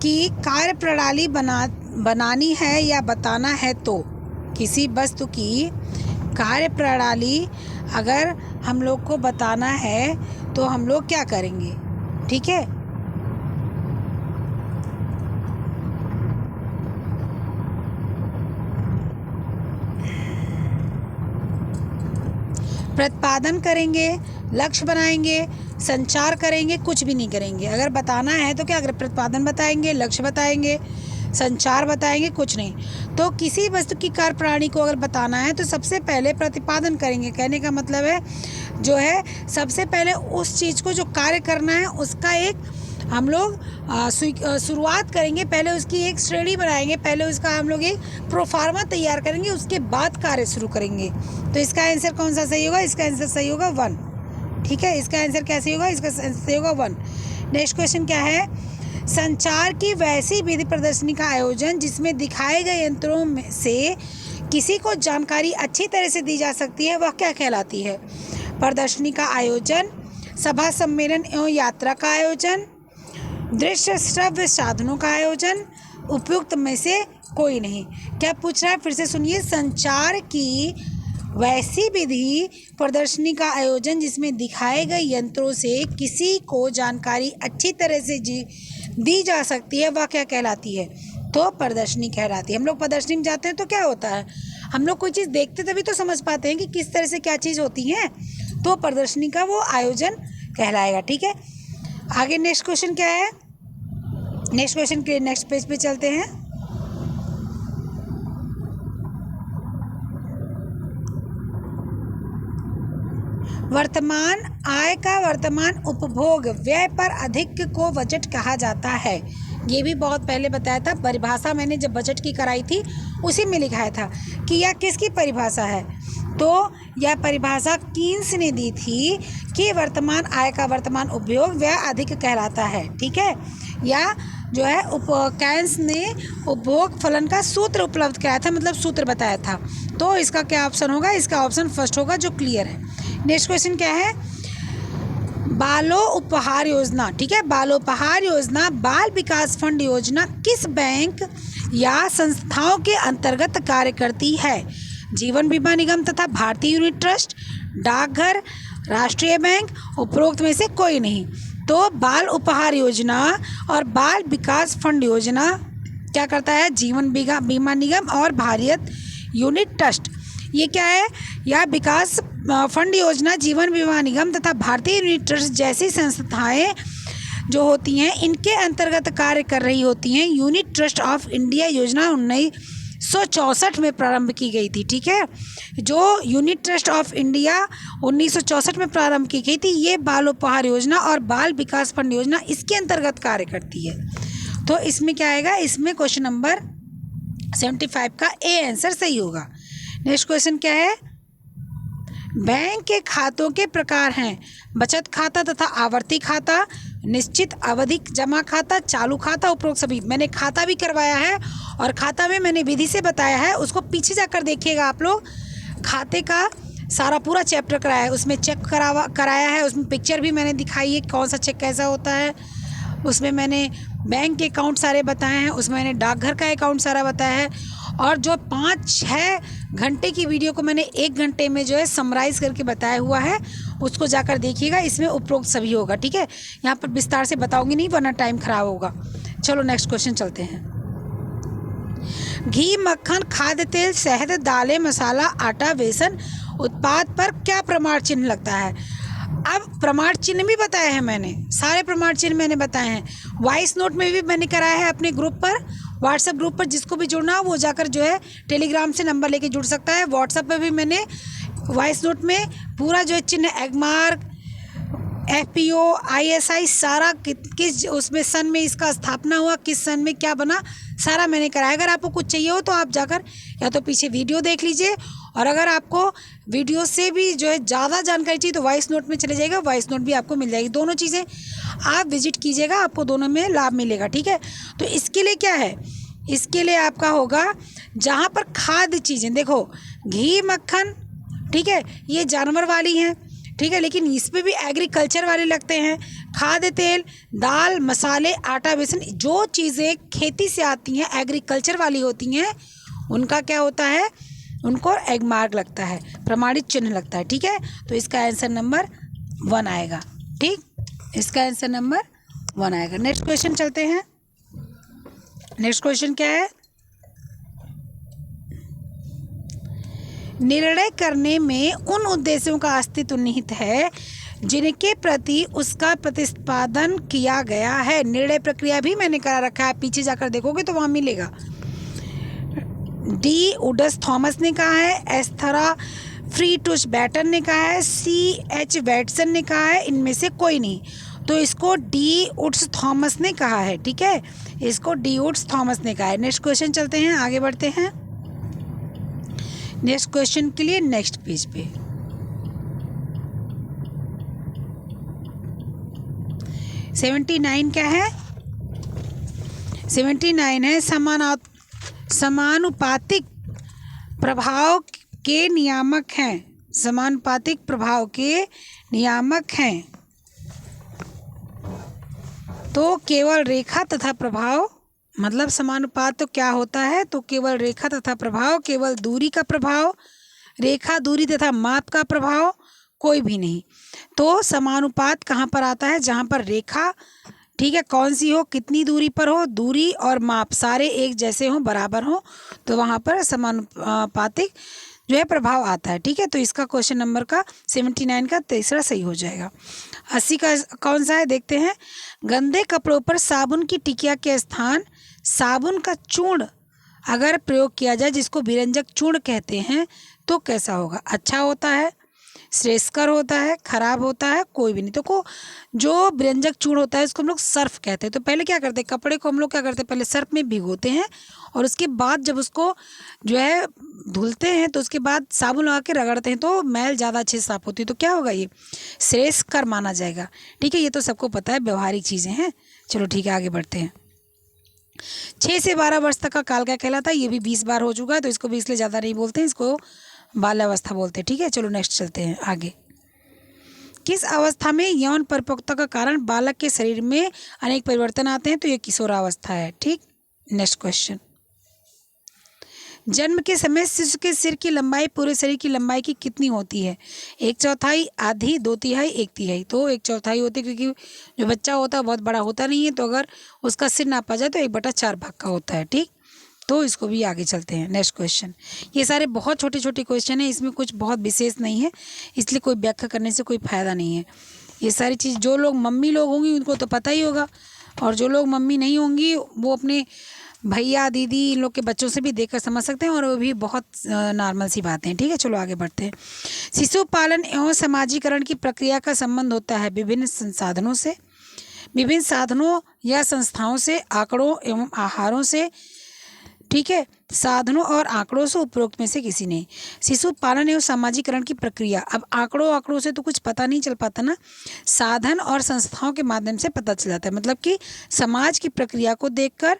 की कार्य प्रणाली बनानी है या बताना है तो, किसी वस्तु की कार्य प्रणाली अगर हम लोग को बताना है तो हम लोग क्या करेंगे? ठीक है, प्रतिपादन करेंगे, लक्ष्य बनाएंगे, संचार करेंगे, कुछ भी नहीं करेंगे। अगर बताना है तो क्या? अगर प्रतिपादन बताएंगे, लक्ष्य बताएंगे, संचार बताएंगे, कुछ नहीं। तो किसी वस्तु की कार्य प्रणाली को अगर बताना है तो सबसे पहले प्रतिपादन करेंगे। कहने का मतलब है जो है सबसे पहले उस चीज़ को जो कार्य करना है उसका एक हम लोग शुरुआत करेंगे, पहले उसकी एक श्रेणी बनाएंगे, पहले उसका हम लोग एक प्रोफार्मा तैयार करेंगे, उसके बाद कार्य शुरू करेंगे। तो इसका आंसर कौन सा सही होगा? इसका आंसर सही होगा 1। ठीक है, इसका आंसर क्या सही होगा? इसका आंसर सही होगा 1। नेक्स्ट क्वेश्चन क्या है? संचार की वैसी विधि प्रदर्शनी का आयोजन जिसमें दिखाए गए यंत्रों में से किसी को जानकारी अच्छी तरह से दी जा सकती है, वह क्या कहलाती है? प्रदर्शनी का आयोजन, सभा सम्मेलन एवं यात्रा का आयोजन, दृश्य श्रव्य साधनों का आयोजन, उपयुक्त में से कोई नहीं। क्या पूछ रहा है? फिर से सुनिए। संचार की वैसी विधि प्रदर्शनी का आयोजन जिसमें दिखाए गए यंत्रों से किसी को जानकारी अच्छी तरह से दी जा सकती है, वह क्या कहलाती है? तो प्रदर्शनी कहलाती है। हम लोग प्रदर्शनी में जाते हैं तो क्या होता है, हम लोग कोई चीज़ देखते तभी तो समझ पाते हैं कि किस तरह से क्या चीज़ होती है, तो प्रदर्शनी का वो आयोजन कहलाएगा। ठीक है, आगे नेक्स्ट क्वेश्चन क्या है? नेक्स्ट क्वेश्चन के नेक्स्ट पेज पे चलते हैं। वर्तमान आय का वर्तमान उपभोग व्यय पर अधिक को बजट कहा जाता है। ये भी बहुत पहले बताया था, परिभाषा मैंने जब बजट की कराई थी उसी में लिखाया था कि यह किसकी परिभाषा है। तो यह परिभाषा कीन्स ने दी थी कि वर्तमान आय का वर्तमान उपभोग व्यय अधिक कहलाता है। ठीक है, या जो है कैंस ने उपभोग फलन का सूत्र उपलब्ध कराया था, मतलब सूत्र बताया था। तो इसका क्या ऑप्शन होगा? इसका ऑप्शन फर्स्ट होगा जो क्लियर है। नेक्स्ट क्वेश्चन क्या है? बालो उपहार योजना। ठीक है, बालोपहार योजना बाल विकास फंड योजना किस बैंक या संस्थाओं के अंतर्गत कार्य करती है? जीवन बीमा निगम तथा भारतीय यूनिट ट्रस्ट, डाकघर, राष्ट्रीय बैंक, उपरोक्त में से कोई नहीं। तो बाल उपहार योजना और बाल विकास फंड योजना क्या करता है? जीवन बीमा निगम और भारतीय यूनिट ट्रस्ट। ये क्या है? यह विकास फंड योजना, जीवन बीमा निगम तथा भारतीय यूनिट ट्रस्ट जैसी संस्थाएं जो होती हैं, इनके अंतर्गत कार्य कर रही होती हैं। यूनिट ट्रस्ट ऑफ इंडिया योजना 1964 में प्रारंभ की गई थी। ठीक है, जो यूनिट ट्रस्ट ऑफ इंडिया 1964 में प्रारंभ की गई थी, ये बाल उपहार योजना और बाल विकास फंड योजना इसके अंतर्गत कार्य करती है। तो इसमें क्या आएगा? इसमें क्वेश्चन नंबर 75 का ए आंसर सही होगा। नेक्स्ट क्वेश्चन क्या है? बैंक के खातों के प्रकार हैं बचत खाता तथा आवर्ती खाता, निश्चित अवधि जमा खाता, चालू खाता, उपरोक्त सभी। मैंने खाता भी करवाया है और खाता में मैंने विधि से बताया है, उसको पीछे जाकर देखिएगा आप लोग। खाते का सारा पूरा चैप्टर कराया है, उसमें चेक कराया है, उसमें पिक्चर भी मैंने दिखाई है कौन सा चेक कैसा होता है। उसमें मैंने बैंक के अकाउंट सारे बताए हैं, उसमें मैंने डाकघर का अकाउंट सारा बताया है। और जो 5-6 घंटे की वीडियो को मैंने 1 घंटे में जो है समराइज़ करके बताया हुआ है, उसको जाकर देखिएगा, इसमें उपरोक्त सभी होगा। ठीक है, यहाँ पर विस्तार से बताऊंगी नहीं वरना टाइम खराब होगा। चलो नेक्स्ट क्वेश्चन चलते हैं। घी, मक्खन, खाद्य तेल, शहद, दालें, मसाला, आटा, बेसन उत्पाद पर क्या प्रमाण चिन्ह लगता है? अब प्रमाण चिन्ह भी बताए हैं मैंने, सारे प्रमाण चिन्ह मैंने बताए हैं। वॉइस नोट में भी मैंने कराया है अपने ग्रुप पर, व्हाट्सएप ग्रुप पर। जिसको भी जुड़ना हो वो जाकर जो है टेलीग्राम से नंबर लेके जुड़ सकता है। व्हाट्सएप पर भी मैंने वॉइस नोट में पूरा जो है चिन्ह, एगमार्क, FPO, ISI सारा किस उसमें सन में इसका स्थापना हुआ, किस सन में क्या बना, सारा मैंने कराया। अगर आपको कुछ चाहिए हो तो आप जाकर या तो पीछे वीडियो देख लीजिए, और अगर आपको वीडियो से भी जो है ज़्यादा जानकारी चाहिए तो वॉइस नोट में चले जाएगा, वॉइस नोट भी आपको मिल जाएगी। दोनों चीज़ें आप विजिट कीजिएगा, आपको दोनों में लाभ मिलेगा। ठीक है, तो इसके लिए क्या है? इसके लिए आपका होगा जहाँ पर खाद्य चीज़ें, देखो घी, मक्खन, ठीक है, ये जानवर वाली हैं, ठीक है, लेकिन इस पे भी एग्रीकल्चर वाले लगते हैं। खाद्य तेल, दाल, मसाले, आटा, बेसन, जो चीज़ें खेती से आती हैं, एग्रीकल्चर वाली होती हैं, उनका क्या होता है? उनको एग मार्क लगता है, प्रमाणित चिन्ह लगता है। ठीक है, तो इसका आंसर नंबर 1 आएगा। ठीक, इसका आंसर नंबर 1 आएगा। नेक्स्ट क्वेश्चन चलते हैं। नेक्स्ट क्वेश्चन क्या है? निर्णय करने में उन उद्देश्यों का अस्तित्व निहित है जिनके प्रति उसका प्रतिपादन किया गया है। निर्णय प्रक्रिया भी मैंने करा रखा है, पीछे जाकर देखोगे तो वहाँ मिलेगा। डी उडस थॉमस ने कहा है, एस्थरा फ्री टुश बैटन ने कहा है, CH वैटसन ने कहा है, इनमें से कोई नहीं। तो इसको डी वुड्स थॉमस ने कहा है, ठीक है, इसको डी वुड्स थॉमस ने कहा है। नेक्स्ट क्वेश्चन चलते हैं, आगे बढ़ते हैं नेक्स्ट क्वेश्चन के लिए। नेक्स्ट पेज पे 79 क्या है? 79 है समानुपातिक प्रभाव के नियामक हैं। समानुपातिक प्रभाव के नियामक हैं। तो केवल रेखा तथा प्रभाव, मतलब समानुपात तो क्या होता है? तो केवल रेखा तथा प्रभाव, केवल दूरी का प्रभाव, रेखा दूरी तथा माप का प्रभाव, कोई भी नहीं। तो समानुपात कहाँ पर आता है? जहाँ पर रेखा, ठीक है, कौन सी हो, कितनी दूरी पर हो, दूरी और माप सारे एक जैसे हों, बराबर हों, तो वहाँ पर समानुपातिक जो है प्रभाव आता है, ठीक है। तो इसका क्वेश्चन नंबर का 79 का तीसरा सही हो जाएगा। 80 का कौन सा है देखते हैं। गंदे कपड़ों पर साबुन की टिकिया के स्थान साबुन का चूर्ण अगर प्रयोग किया जाए, जिसको विरंजक चूर्ण कहते हैं, तो कैसा होगा? अच्छा होता है, श्रेयस्कर होता है, खराब होता है, कोई भी नहीं। तो जो विरंजक चूर्ण होता है उसको हम लोग सर्फ कहते हैं। तो पहले क्या करते हैं, कपड़े को हम लोग क्या करते हैं, पहले सर्फ में भिगोते हैं और उसके बाद जब उसको जो है धुलते हैं तो उसके बाद साबुन लगा के रगड़ते हैं, तो मैल ज़्यादा अच्छे से साफ होती है। तो क्या होगा, ये श्रेयस्कर माना जाएगा, ठीक है। ये तो सबको पता है, व्यवहारिक चीज़ें हैं। चलो ठीक है, आगे बढ़ते हैं। 6 से 12 वर्ष तक का काल क्या कहलाता है? ये भी 20 बार हो चुका है, तो इसको भी इसलिए ज़्यादा नहीं बोलते हैं, इसको बाल्यावस्था बोलते हैं, ठीक है। चलो नेक्स्ट चलते हैं आगे। किस अवस्था में यौन परिपक्वता का कारण बालक के शरीर में अनेक परिवर्तन आते हैं? तो ये किशोरावस्था है, ठीक। Next question. जन्म के समय शिशु के सिर की लंबाई पूरे शरीर की लंबाई की कितनी होती है? 1/4, आधी, 2/3, 1/3। तो 1/4 होती है, क्योंकि जो बच्चा होता है बहुत बड़ा होता नहीं है, तो अगर उसका सिर नापा जाए तो 1/4 भाग का होता है, ठीक। तो इसको भी आगे चलते हैं। Next question. ये सारे बहुत छोटे छोटे क्वेश्चन हैं, इसमें कुछ बहुत विशेष नहीं है, इसलिए कोई व्याख्या करने से कोई फ़ायदा नहीं है। ये सारी चीज़ जो लोग मम्मी लोग होंगी उनको तो पता ही होगा, और जो लोग मम्मी नहीं होंगी वो अपने भैया दीदी इन लोग के बच्चों से भी देखकर समझ सकते हैं, और वो भी बहुत नॉर्मल सी बातें हैं, ठीक है। चलो आगे बढ़ते हैं। शिशु पालन एवं समाजीकरण की प्रक्रिया का संबंध होता है विभिन्न संसाधनों से, विभिन्न साधनों या संस्थाओं से, आंकड़ों एवं आहारों से, ठीक है, साधनों और आंकड़ों से, उपरोक्त में से किसी नहीं। शिशु पालन एवं सामाजिकरण की प्रक्रिया, अब आंकड़ों से तो कुछ पता नहीं चल पाता ना, साधन और संस्थाओं के माध्यम से पता चल जाता है। मतलब कि समाज की प्रक्रिया को देखकर,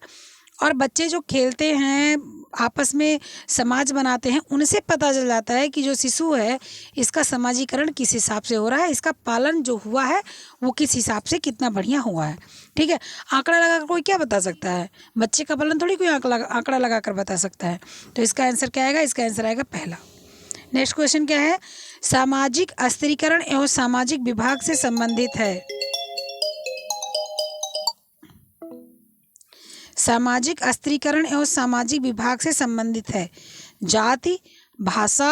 और बच्चे जो खेलते हैं आपस में समाज बनाते हैं, उनसे पता चल जाता है कि जो शिशु है इसका समाजीकरण किस हिसाब से हो रहा है, इसका पालन जो हुआ है वो किस हिसाब से कितना बढ़िया हुआ है, ठीक है। आंकड़ा लगाकर कोई क्या बता सकता है? बच्चे का पालन थोड़ी कोई आंकड़ा लगाकर बता सकता है। तो इसका आंसर क्या आएगा? इसका आंसर आएगा पहला। नेक्स्ट क्वेश्चन क्या है? सामाजिक अस्थिरीकरण एवं सामाजिक विभाग से संबंधित है। सामाजिक अस्थिरीकरण एवं सामाजिक विभाग से संबंधित है। जाति, भाषा,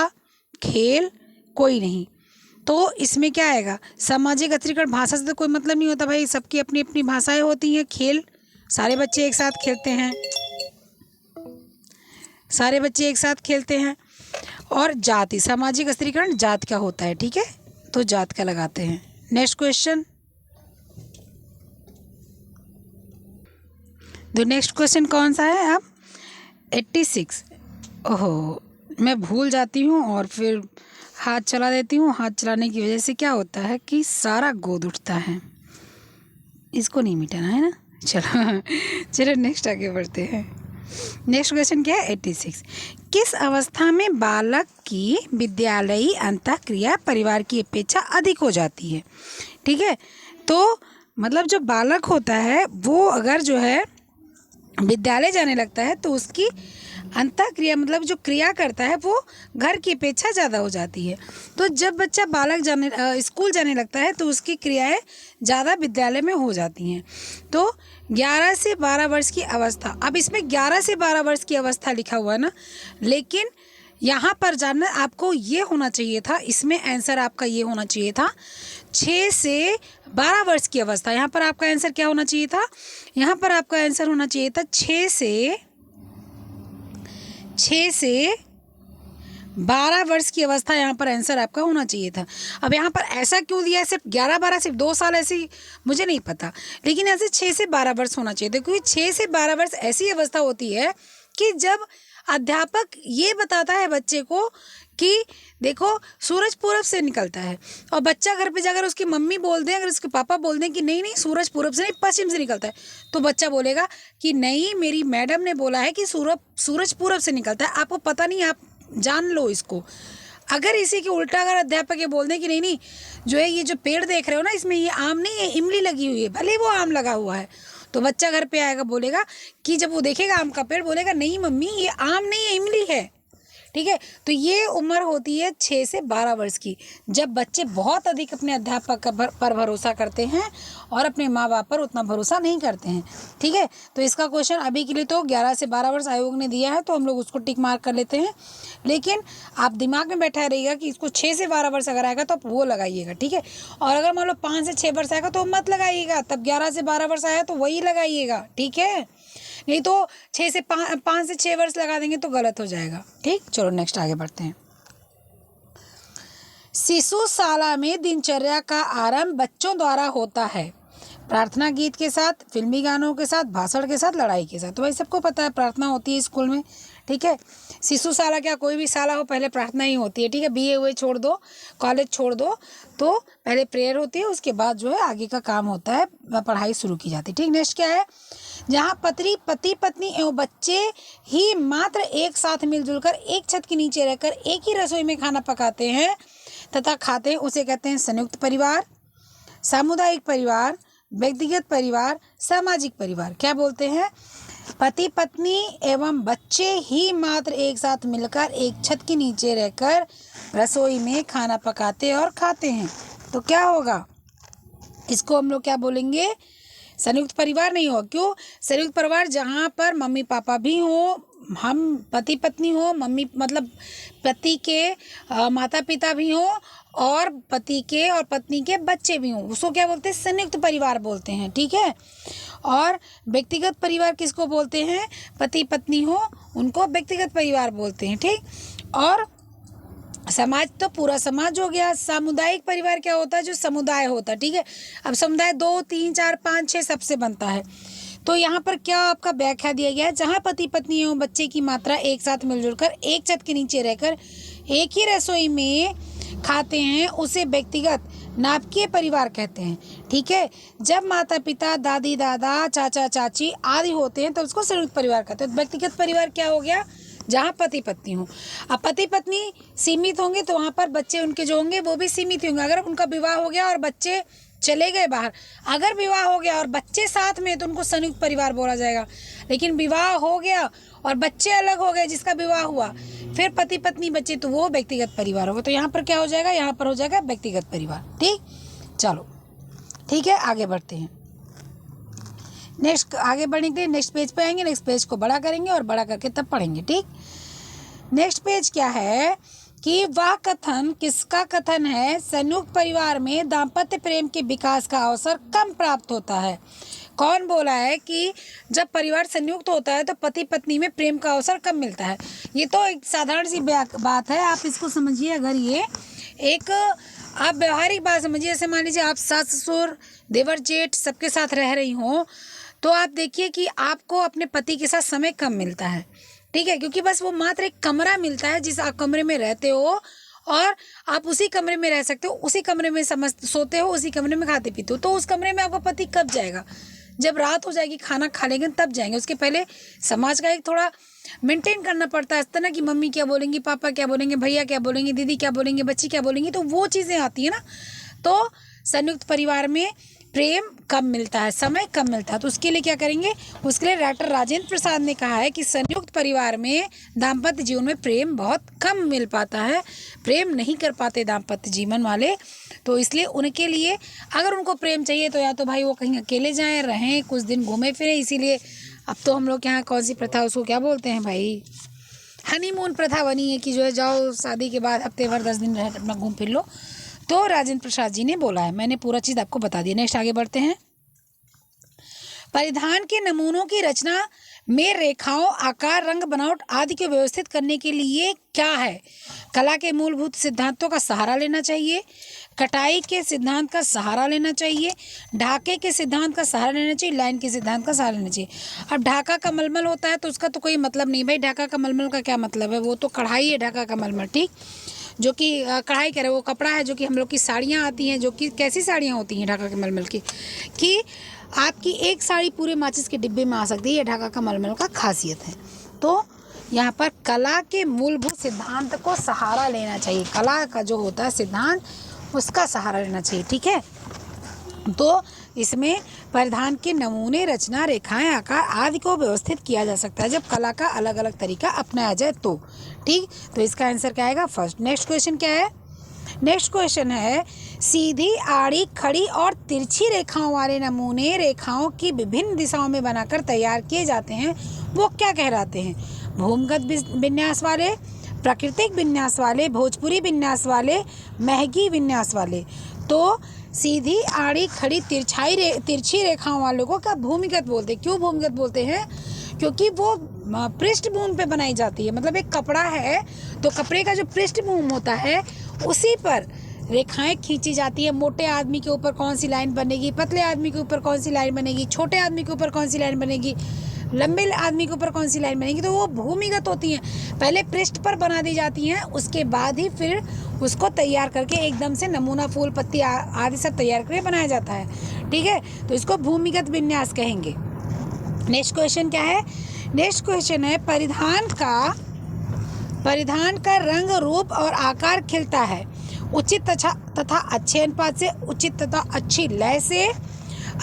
खेल, कोई नहीं। तो इसमें क्या आएगा? सामाजिक अस्थिरीकरण, भाषा से तो कोई मतलब नहीं होता भाई, सबकी अपनी अपनी भाषाएं होती हैं। खेल, सारे बच्चे एक साथ खेलते हैं, सारे बच्चे एक साथ खेलते हैं। और जाति, सामाजिक अस्थिरीकरण जात का होता है, ठीक है, तो जात का लगाते हैं। Next question. तो नेक्स्ट क्वेश्चन कौन सा है अब? 86। ओहो, मैं भूल जाती हूँ और फिर हाथ चला देती हूँ। हाथ चलाने की वजह से क्या होता है कि सारा गोद उठता है, इसको नहीं मिटाना है ना। चलो नेक्स्ट आगे बढ़ते हैं। नेक्स्ट क्वेश्चन क्या है? 86। किस अवस्था में बालक की विद्यालयी अंतःक्रिया परिवार की अपेक्षा अधिक हो जाती है? ठीक है, तो मतलब जो बालक होता है वो अगर जो है विद्यालय जाने लगता है तो उसकी अंतःक्रिया, मतलब जो क्रिया करता है वो घर की अपेक्षा ज़्यादा हो जाती है। तो जब बच्चा स्कूल जाने लगता है तो उसकी क्रियाएं ज़्यादा विद्यालय में हो जाती हैं। तो 11 से 12 वर्ष की अवस्था, अब इसमें 11 से 12 वर्ष की अवस्था लिखा हुआ है ना, लेकिन यहाँ पर जानना आपको ये होना चाहिए था, इसमें आंसर आपका ये होना चाहिए था 6 से 12 वर्ष की अवस्था। यहाँ पर आपका आंसर क्या होना चाहिए था? यहाँ पर आपका आंसर होना चाहिए था 6 से 12 वर्ष की अवस्था यहाँ पर आंसर आपका होना चाहिए था। अब यहाँ पर ऐसा क्यों दिया है सिर्फ 11-12, सिर्फ 2 साल, ऐसी मुझे नहीं पता, लेकिन ऐसे 6 से 12 वर्ष होना चाहिए था, क्योंकि 6 से 12 वर्ष ऐसी अवस्था होती है कि जब अध्यापक ये बताता है बच्चे को कि देखो सूरज पूरब से निकलता है, और बच्चा घर पे जाकर उसकी मम्मी बोल दें, अगर उसके पापा बोल दें कि नहीं नहीं सूरज पूरब से नहीं पश्चिम से निकलता है, तो बच्चा बोलेगा कि नहीं मेरी मैडम ने बोला है कि सूरज पूरब से निकलता है, आपको पता नहीं, आप जान लो इसको। अगर इसी के उल्टा अगर अध्यापक ये बोल दें कि नहीं नहीं जो है ये जो पेड़ देख रहे हो ना, इसमें ये आम नहीं है, इमली लगी हुई है, भले वो आम लगा हुआ है, तो बच्चा घर पे आएगा, बोलेगा कि जब वो देखेगा आम का पेड़, बोलेगा नहीं मम्मी ये आम नहीं है, इमली है। ठीक है, तो ये उम्र होती है 6 से 12 वर्ष की, जब बच्चे बहुत अधिक अपने अध्यापक पर भरोसा करते हैं और अपने माँ बाप पर उतना भरोसा नहीं करते हैं। ठीक है, तो इसका क्वेश्चन अभी के लिए तो 11 से 12 वर्ष आयोग ने दिया है, तो हम लोग उसको टिक मार्क कर लेते हैं, लेकिन आप दिमाग में बैठा रहिएगा कि इसको 6 से 12 वर्ष अगर आएगा तो आप वो लगाइएगा। ठीक है, और अगर मान लो 5 से 6 वर्ष आएगा तो मत लगाइएगा, तब 11 से 12 वर्ष आया तो वही लगाइएगा। ठीक है, नहीं तो 6 से 5 से 6 वर्ष लगा देंगे तो गलत हो जाएगा। ठीक, चलो नेक्स्ट आगे बढ़ते हैं। शिशुशाला में दिनचर्या का आरंभ बच्चों द्वारा होता है, प्रार्थना गीत के साथ, फिल्मी गानों के साथ, भाषण के साथ, लड़ाई के साथ। तो भाई सबको पता है प्रार्थना होती है स्कूल में। ठीक है, शिशुशाला क्या कोई भी शाला हो, पहले प्रार्थना ही होती है। ठीक है, बीए हुए छोड़ दो, कॉलेज छोड़ दो, तो पहले प्रेयर होती है, उसके बाद जो है आगे का काम होता है, पढ़ाई शुरू की जाती है। ठीक, नेक्स्ट क्या है, जहाँ पति पत्नी एवं बच्चे ही मात्र एक साथ मिलजुल कर एक छत के नीचे रहकर एक ही रसोई में खाना पकाते हैं तथा खाते हैं, उसे कहते हैं संयुक्त परिवार, सामुदायिक परिवार, व्यक्तिगत परिवार, सामाजिक परिवार। क्या बोलते हैं, पति पत्नी एवं बच्चे ही मात्र एक साथ मिलकर एक छत के नीचे रहकर रसोई में खाना पकाते और खाते हैं, तो क्या होगा, इसको हम लोग क्या बोलेंगे, संयुक्त परिवार नहीं हो। क्यों, संयुक्त परिवार जहाँ पर मम्मी पापा भी हो, हम पति पत्नी हो, मम्मी मतलब पति के माता पिता भी हो, और पति के और पत्नी के बच्चे भी हों, उसको क्या बोलते हैं, संयुक्त परिवार बोलते हैं। ठीक है, और व्यक्तिगत परिवार किसको बोलते हैं, पति पत्नी हो उनको व्यक्तिगत परिवार बोलते हैं। ठीक, और समाज तो पूरा समाज हो गया। सामुदायिक परिवार क्या होता है, जो समुदाय होता है। ठीक है, अब समुदाय 2, 3, 4, 5, 6 सबसे बनता है, तो यहाँ पर क्या आपका व्याख्या दिया गया है, जहाँ पति पत्नी एवं बच्चे की मात्रा एक साथ मिलजुल कर एक छत के नीचे रहकर एक ही रसोई में खाते हैं, उसे व्यक्तिगत नाभिकीय परिवार कहते हैं। ठीक है, जब माता पिता, दादी दादा, चाचा चाची आदि होते हैं तो उसको संयुक्त परिवार कहते हैं। व्यक्तिगत परिवार क्या हो गया, जहाँ पति पत्नी हो। अब पति पत्नी सीमित होंगे तो वहाँ पर बच्चे उनके जो होंगे वो भी सीमित होंगे। अगर उनका विवाह हो गया और बच्चे चले गए बाहर, अगर विवाह हो गया और बच्चे साथ में, तो उनको संयुक्त परिवार बोला जाएगा। लेकिन विवाह हो गया और बच्चे अलग हो गए, जिसका विवाह हुआ, फिर पति पत्नी बच्चे, तो वो व्यक्तिगत परिवार होगा। तो यहाँ पर क्या हो जाएगा, यहाँ पर हो जाएगा व्यक्तिगत परिवार। ठीक, चलो ठीक है, आगे बढ़ते हैं। नेक्स्ट आगे बढ़ने के लिए नेक्स्ट पेज पे आएंगे, नेक्स्ट पेज को बड़ा करेंगे और बड़ा करके तब पढ़ेंगे। ठीक, नेक्स्ट पेज क्या है कि वह कथन किसका कथन है, संयुक्त परिवार में दाम्पत्य प्रेम के विकास का अवसर कम प्राप्त होता है। कौन बोला है कि जब परिवार संयुक्त होता है तो पति पत्नी में प्रेम का अवसर कम मिलता है। ये तो एक साधारण सी बात है, आप इसको समझिए। अगर ये एक आप व्यवहारिक बात समझिए, जैसे मान लीजिए आप सास ससुर देवर जेठ सबके साथ रह रही हो, तो आप देखिए कि आपको अपने पति के साथ समय कम मिलता है। ठीक है, क्योंकि बस वो मात्र एक कमरा मिलता है, जिस आप कमरे में रहते हो और आप उसी कमरे में रह सकते हो, उसी कमरे में सोते हो, उसी कमरे में खाते पीते हो। तो उस कमरे में आपका पति कब जाएगा, जब रात हो जाएगी, खाना खा लेंगे तब जाएंगे। उसके पहले समाज का एक थोड़ा मेंटेन करना पड़ता है, इस तरह कि मम्मी क्या बोलेंगी, पापा क्या बोलेंगे, भैया क्या बोलेंगे, दीदी क्या बोलेंगे, बच्ची क्या बोलेंगी, तो वो चीज़ें आती है ना। तो संयुक्त परिवार में प्रेम कम मिलता है, समय कम मिलता है। तो उसके लिए क्या करेंगे, उसके लिए डॉक्टर राजेंद्र प्रसाद ने कहा है कि संयुक्त परिवार में दाम्पत्य जीवन में प्रेम बहुत कम मिल पाता है, प्रेम नहीं कर पाते दाम्पत्य जीवन वाले। तो इसलिए उनके लिए अगर उनको प्रेम चाहिए तो या तो भाई वो कहीं अकेले जाएं, रहें, कुछ दिन घूमे फिरें। इसीलिए अब तो हम लोग के यहाँ कौन सी प्रथा, उसको क्या बोलते हैं भाई, हनीमून प्रथा बनी है कि जो है जाओ शादी के बाद हफ्ते भर 10 दिन रह अपना घूम फिर लो। तो राजेंद्र प्रसाद जी ने बोला है, मैंने पूरा चीज़ आपको बता दी। नेक्स्ट आगे बढ़ते हैं। परिधान के नमूनों की रचना में रेखाओं, आकार, रंग, बनावट आदि को व्यवस्थित करने के लिए क्या है? कला के मूलभूत सिद्धांतों का सहारा लेना चाहिए, कटाई के सिद्धांत का सहारा लेना चाहिए, ढाके के सिद्धांत का सहारा लेना चाहिए, लाइन के सिद्धांत का सहारा लेना चाहिए। अब ढाका का मलमल होता है तो उसका तो कोई मतलब नहीं भाई, ढाका का मलमल का क्या मतलब है? वो तो कढ़ाई है ढाका का मलमल, ठीक, जो कि कढ़ाई कह रहे वो कपड़ा है, जो कि हम लोग की साड़ियाँ आती हैं, जो कि कैसी साड़ियाँ होती हैं ढाका के मलमल की, कि आपकी एक साड़ी पूरे माचिस के डिब्बे में आ सकती है। ये ढाका का मलमल का खासियत है। तो यहाँ पर कला के मूलभूत सिद्धांत को सहारा लेना चाहिए, कला का जो होता है सिद्धांत उसका सहारा लेना चाहिए, ठीक है। तो इसमें परिधान के नमूने, रचना, रेखाएं, आकार आदि को व्यवस्थित किया जा सकता है जब कला का अलग अलग तरीका अपनाया जाए तो, ठीक। तो इसका आंसर क्या आएगा? फर्स्ट। नेक्स्ट क्वेश्चन क्या है? नेक्स्ट क्वेश्चन है, सीधी, आड़ी, खड़ी और तिरछी रेखाओं वाले नमूने रेखाओं की विभिन्न दिशाओं में बनाकर तैयार किए जाते हैं, वो क्या कहलाते हैं? भूमिगत विन्यास वाले, प्राकृतिक विन्यास वाले, भोजपुरी विन्यास वाले, महगी विन्यास वाले। तो सीधी, आड़ी, खड़ी, तिरछी रेखाओं वालों को क्या भूमिगत बोलते हैं? क्यों भूमिगत बोलते हैं? क्योंकि वो पृष्ठभूमि पे बनाई जाती है। मतलब एक कपड़ा है तो कपड़े का जो पृष्ठभूमि होता है उसी पर रेखाएं खींची जाती है। मोटे आदमी के ऊपर कौन सी लाइन बनेगी, पतले आदमी के ऊपर कौन सी लाइन बनेगी, छोटे आदमी के ऊपर कौन सी लाइन बनेगी, लंबे आदमी के ऊपर कौन सी लाइन बनेगी। तो वो भूमिगत होती हैं, पहले पृष्ठ पर बना दी जाती हैं, उसके बाद ही फिर उसको तैयार करके एकदम से नमूना, फूल, पत्ती आदि सब तैयार करके बनाया जाता है, ठीक है। तो इसको भूमिगत विन्यास कहेंगे। नेक्स्ट क्वेश्चन क्या है? नेक्स्ट क्वेश्चन है, परिधान का रंग, रूप और आकार खिलता है उचित तथा अच्छे अनुपात से, उचित तथा अच्छी लय से,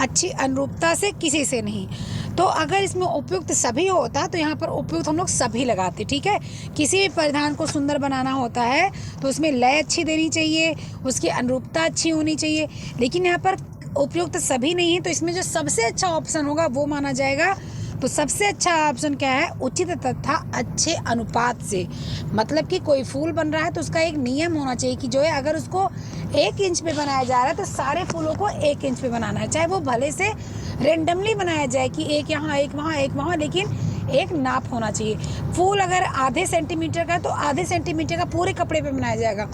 अच्छी अनुरूपता से, किसी से नहीं। तो अगर इसमें उपयुक्त सभी होता तो यहाँ पर उपयुक्त हम लोग सभी लगाते, ठीक है। किसी भी परिधान को सुंदर बनाना होता है तो उसमें लय अच्छी देनी चाहिए, उसकी अनुरूपता अच्छी होनी चाहिए, लेकिन यहाँ पर उपयुक्त सभी नहीं है। तो इसमें जो सबसे अच्छा ऑप्शन होगा वो माना जाएगा। तो सबसे अच्छा ऑप्शन क्या है? उचित तथा अच्छे अनुपात से। मतलब कि कोई फूल बन रहा है तो उसका एक नियम होना चाहिए कि जो है अगर उसको 1 इंच पे बनाया जा रहा है तो सारे फूलों को 1 इंच पे बनाना है, चाहे वो भले से रेंडमली बनाया जाए कि एक यहाँ, एक वहाँ, एक वहाँ, लेकिन एक नाप होना चाहिए। फूल अगर आधे सेंटीमीटर का है तो आधे सेंटीमीटर का पूरे कपड़े पे बनाया जाएगा,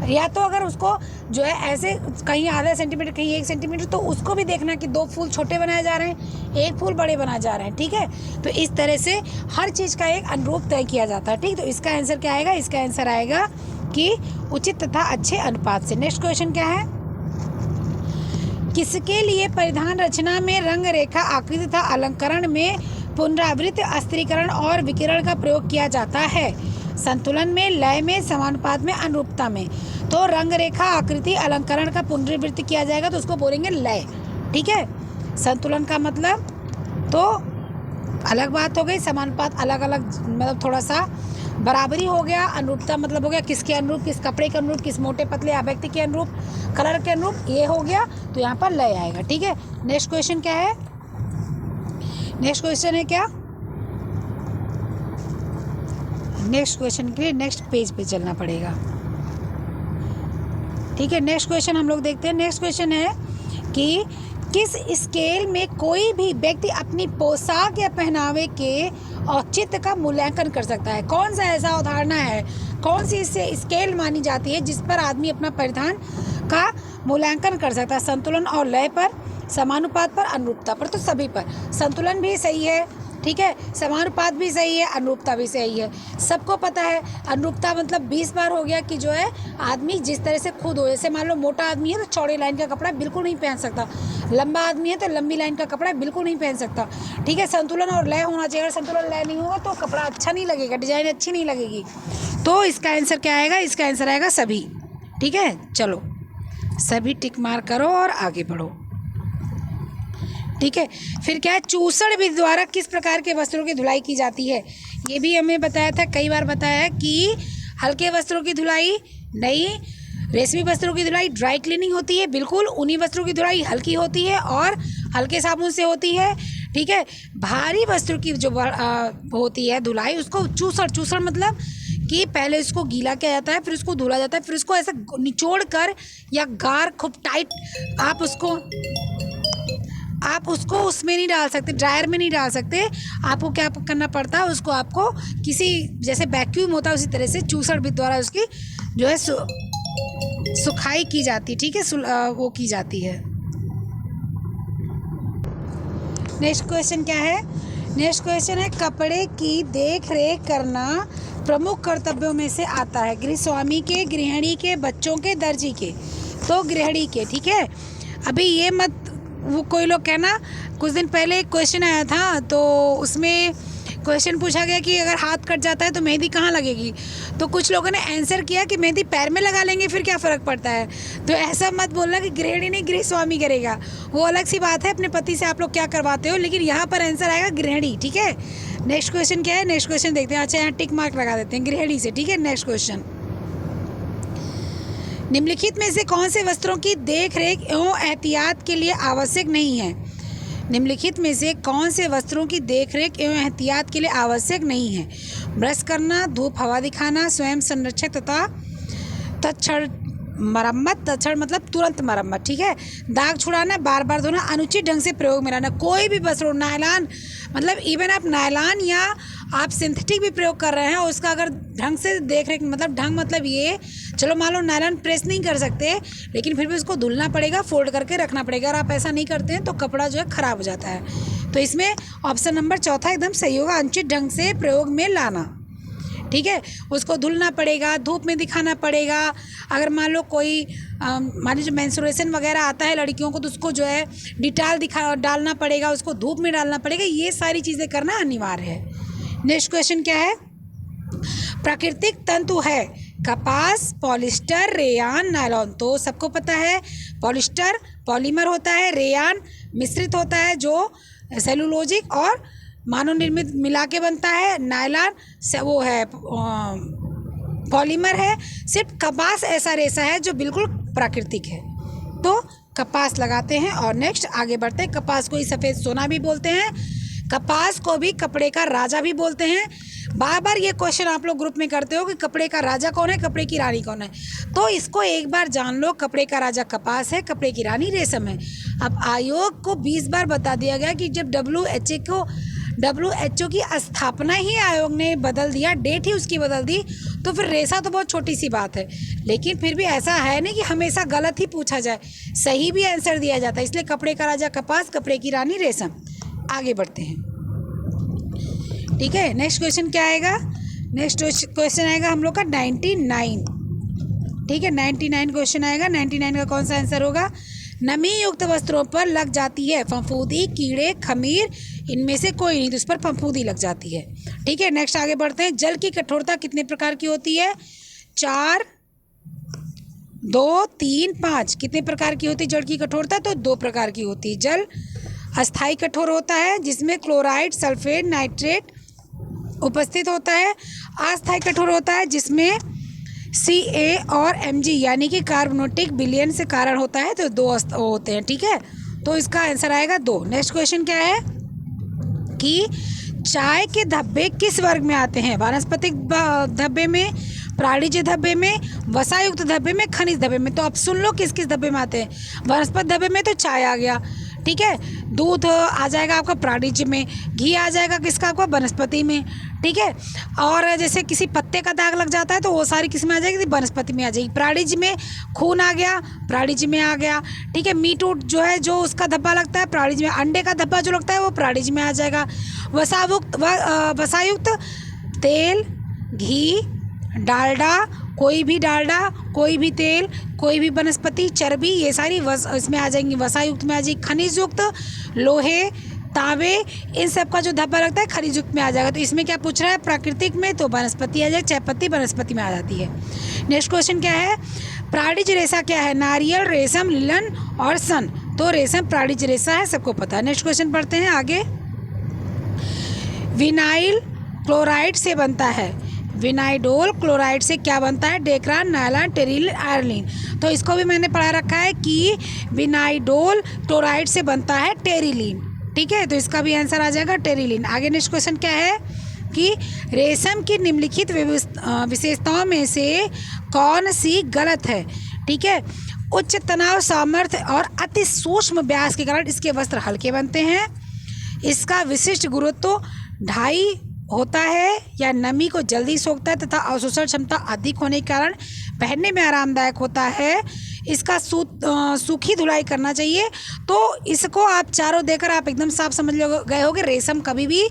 या तो अगर उसको जो है ऐसे कहीं आधा सेंटीमीटर कहीं 1 सेंटीमीटर, तो उसको भी देखना कि 2 फूल छोटे बनाए जा रहे हैं, 1 फूल बड़े बनाए जा रहे हैं, ठीक है। तो इस तरह से हर चीज़ का एक अनुरूप तय किया जाता है, ठीक। तो इसका आंसर क्या आएगा? इसका आंसर आएगा कि उचित तथा अच्छे अनुपात से। नेक्स्ट क्वेश्चन क्या है? किसके लिए परिधान रचना में रंग, रेखा, आकृति तथा अलंकरण में पुनरावृत्त, अस्त्रीकरण और विकिरण का प्रयोग किया जाता है? संतुलन में, लय में, समानुपात में, अनुरूपता में। तो रंग, रेखा, आकृति, अलंकरण का पुनरावृत्ति किया जाएगा तो उसको बोलेंगे लय, ठीक है। संतुलन का मतलब तो अलग बात हो गई, समानुपात अलग अलग मतलब थोड़ा सा बराबरी हो गया, अनुरूपता मतलब हो गया किसके अनुरूप, किस कपड़े के अनुरूप, किस मोटे पतले या व्यक्ति के अनुरूप, कलर के अनुरूप, ये हो गया। तो यहाँ पर लय आएगा, ठीक है। नेक्स्ट क्वेश्चन क्या है? नेक्स्ट क्वेश्चन है क्या? नेक्स्ट क्वेश्चन के लिए नेक्स्ट पेज पे चलना पड़ेगा, ठीक है। नेक्स्ट क्वेश्चन हम लोग देखते हैं। नेक्स्ट क्वेश्चन है कि किस स्केल में कोई भी व्यक्ति अपनी पोशाक या पहनावे के औचित्य का मूल्यांकन कर सकता है? कौन सा ऐसा अवधारणा है, कौन सी इससे स्केल मानी जाती है जिस पर आदमी अपना परिधान का मूल्यांकन कर सकता है? संतुलन और लय पर, समानुपात पर, अनुरूपता पर। तो सभी पर। संतुलन भी सही है, ठीक है, समानुपात भी सही है, अनुरूपता भी सही है। सबको पता है अनुरूपता मतलब 20 बार हो गया कि जो है आदमी जिस तरह से खुद हो, जैसे मान लो मोटा आदमी है तो चौड़े लाइन का कपड़ा बिल्कुल नहीं पहन सकता, लंबा आदमी है तो लंबी लाइन का कपड़ा बिल्कुल नहीं पहन सकता, ठीक है। संतुलन और लय होना चाहिए, अगर संतुलन लय नहीं होगा तो कपड़ा अच्छा नहीं लगेगा, डिजाइन अच्छी नहीं लगेगी। तो इसका आंसर क्या आएगा? इसका आंसर आएगा सभी, ठीक है। चलो सभी टिक मार करो और आगे बढ़ो, ठीक है। फिर क्या है? चूसड़ विधि द्वारा किस प्रकार के वस्त्रों की धुलाई की जाती है? ये भी हमें बताया था, कई बार बताया है कि हल्के वस्त्रों की धुलाई नहीं, रेशमी वस्त्रों की धुलाई ड्राई क्लीनिंग होती है, बिल्कुल। ऊनी वस्त्रों की धुलाई हल्की होती है और हल्के साबुन से होती है, ठीक है। भारी वस्त्रों की जो होती है धुलाई उसको चूसड़ मतलब कि पहले इसको गीला किया जाता है, फिर उसको धुला जाता है, फिर उसको ऐसा निचोड़ कर या गार खूब टाइट आप उसको आप उसको उसमें नहीं डाल सकते, ड्रायर में नहीं डाल सकते। आपको क्या करना पड़ता है, उसको आपको किसी जैसे वैक्यूम होता है उसी तरह से चूसड़ भी द्वारा उसकी जो है सुखाई की जाती है, ठीक है, वो की जाती है। नेक्स्ट क्वेश्चन क्या है? नेक्स्ट क्वेश्चन है कपड़े की देख रेख करना प्रमुख कर्तव्यों में से आता है? गृह स्वामी के, गृहिणी के, बच्चों के, दर्जी के। तो गृहिणी के, ठीक है। अभी ये मत वो कोई लोग कहना, कुछ दिन पहले एक क्वेश्चन आया था तो उसमें क्वेश्चन पूछा गया कि अगर हाथ कट जाता है तो मेहंदी कहाँ लगेगी? तो कुछ लोगों ने आंसर किया कि मेहंदी पैर में लगा लेंगे, फिर क्या फ़र्क पड़ता है। तो ऐसा मत बोलना कि गृहिणी नहीं गृह स्वामी करेगा, वो अलग सी बात है, अपने पति से आप लोग क्या करवाते हो, लेकिन यहाँ पर आंसर आएगा गृहिणी, ठीक है। नेक्स्ट क्वेश्चन क्या है? नेक्स्ट क्वेश्चन देखते हैं। अच्छा, यहाँ टिक मार्क लगा देते हैं गृहिणी से, ठीक है। नेक्स्ट क्वेश्चन, निम्नलिखित में से कौन से वस्त्रों की देख रेख एवं एहतियात के लिए आवश्यक नहीं है? निम्नलिखित में से कौन से वस्त्रों की देख रेख एवं एहतियात के लिए आवश्यक नहीं है? ब्रश करना, धूप हवा दिखाना, स्वयं संरक्षक तथा तत्क्षण मरम्मत। तत्क्षण मतलब तुरंत मरम्मत, ठीक है। दाग छुड़ाना, बार बार धोना, अनुचित ढंग से प्रयोग में लाना। कोई भी वस्त्र, नायलॉन मतलब इवन आप नायलॉन या आप सिंथेटिक भी प्रयोग कर रहे हैं, उसका अगर ढंग से देख रेख, मतलब ढंग मतलब ये, चलो मान लो नायलॉन प्रेस नहीं कर सकते, लेकिन फिर भी उसको धुलना पड़ेगा, फोल्ड करके रखना पड़ेगा। अगर आप ऐसा नहीं करते हैं तो कपड़ा जो है ख़राब हो जाता है। तो इसमें ऑप्शन नंबर चौथा एकदम सही होगा, अनुचित ढंग से प्रयोग में लाना, ठीक है। उसको धुलना पड़ेगा, धूप में दिखाना पड़ेगा। अगर मान लो कोई मान लीजिए मेंस्ट्रुएशन वगैरह आता है लड़कियों को, तो उसको जो है डिटॉल डालना पड़ेगा, उसको धूप में डालना पड़ेगा। ये सारी चीज़ें करना अनिवार्य है। नेक्स्ट क्वेश्चन क्या है? प्राकृतिक तंतु है कपास, पॉलिस्टर, रेयान, नायलॉन। तो सबको पता है पॉलिस्टर पॉलीमर होता है, रेयान मिश्रित होता है जो सेलुलोजिक और मानव निर्मित मिला के बनता है, नायलॉन से वो है पॉलीमर है। सिर्फ कपास ऐसा रेशा है जो बिल्कुल प्राकृतिक है, तो कपास लगाते हैं। और नेक्स्ट आगे बढ़ते हैं। कपास को ही सफ़ेद सोना भी बोलते हैं, कपास को भी कपड़े का राजा भी बोलते हैं। बार बार ये क्वेश्चन आप लोग ग्रुप में करते हो कि कपड़े का राजा कौन है, कपड़े की रानी कौन है। तो इसको एक बार जान लो, कपड़े का राजा कपास है, कपड़े की रानी रेशम है। अब आयोग को 20 बार बता दिया गया कि जब WHO की स्थापना ही आयोग ने बदल दिया, डेट ही उसकी बदल दी, तो फिर रेशा तो बहुत छोटी सी बात है। लेकिन फिर भी ऐसा है नहीं कि हमेशा गलत ही पूछा जाए, सही भी आंसर दिया जाता है। इसलिए कपड़े का राजा कपास, कपड़े की रानी रेशम। आगे बढ़ते हैं, ठीक है। नेक्स्ट क्वेश्चन क्या आएगा? नेक्स्ट क्वेश्चन आएगा हम लोग का 99, ठीक है। 99 क्वेश्चन आएगा। 99 का कौन सा आंसर होगा? नमी युक्त वस्त्रों पर लग जाती है फफूंदी, कीड़े, खमीर, इनमें से कोई नहीं, तो उस पर फफूंदी लग जाती है, ठीक है। नेक्स्ट आगे बढ़ते हैं। जल की कठोरता कितने प्रकार की होती है? 4, 2, 3, 5। कितने प्रकार की होती है जल की कठोरता? तो 2 प्रकार की होती है। जल अस्थाई कठोर होता है जिसमें क्लोराइड, सल्फेट, नाइट्रेट उपस्थित होता है। अस्थाई कठोर होता है जिसमें Ca और Mg यानी कि कार्बोनेटिक विलयन से कारण होता है, तो 2 होते हैं, ठीक है। तो इसका आंसर आएगा 2। नेक्स्ट क्वेश्चन क्या है कि चाय के धब्बे किस वर्ग में आते हैं? वानस्पतिक धब्बे में, प्राणिज धब्बे में, वसायुक्त धब्बे में, खनिज धब्बे में। तो आप सुन लो किस किस धब्बे में आते हैं। वनस्पति धब्बे में तो चाय आ गया, ठीक है। दूध आ जाएगा आपका प्राणिज में, घी आ जाएगा किसका? आपका वनस्पति में, ठीक है। और जैसे किसी पत्ते का दाग लग जाता है तो वो सारी किस में आ जाएगी? वनस्पति में आ जाएगी। प्राणिज में खून आ गया, प्राणिज में आ गया, ठीक है। मीट उट जो है, जो उसका धब्बा लगता है प्राणिज में। अंडे का धब्बा जो लगता है वो प्राणिज में आ जाएगा। वसायुक्त तेल, घी, डालडा, कोई भी तेल, कोई भी वनस्पति, चर्बी, ये सारी इसमें आ जाएंगी, वसायुक्त में आ जाएगी। खनिज युक्त लोहे, तांबे, इन सब का जो धब्बा लगता है खनिज युक्त में आ जाएगा। तो इसमें क्या पूछ रहा है? प्राकृतिक में तो वनस्पति आ जाएगी, चाय पत्ती वनस्पति में आ जाती है। नेक्स्ट क्वेश्चन क्या है? प्राणिज रेशा क्या है? नारियल, रेशम, लिनन और सन। तो रेशम प्राणिज रेशा है, सबको पता है। नेक्स्ट क्वेश्चन पढ़ते हैं आगे। विनाइल क्लोराइड से बनता है, विनाइडोल क्लोराइड से क्या बनता है? Dacron, nylon, Terylene, आयरलिन। तो इसको भी मैंने पढ़ा रखा है कि विनाइडोल क्लोराइड से बनता है टेरिलिन, ठीक है। तो इसका भी आंसर आ जाएगा टेरिलिन। आगे नेक्स्ट क्वेश्चन क्या है कि रेशम की निम्नलिखित विशेषताओं में से कौन सी गलत है, ठीक है। उच्च तनाव सामर्थ्य और अति सूक्ष्म व्यास के कारण इसके वस्त्र हल्के बनते हैं। इसका विशिष्ट गुरुत्व 2.5 होता है या नमी को जल्दी सोखता है तथा अवशोषण क्षमता अधिक होने के कारण पहनने में आरामदायक होता है। इसका सूखी धुलाई करना चाहिए। तो इसको आप चारों देकर आप एकदम साफ समझ गए होगे, रेशम कभी भी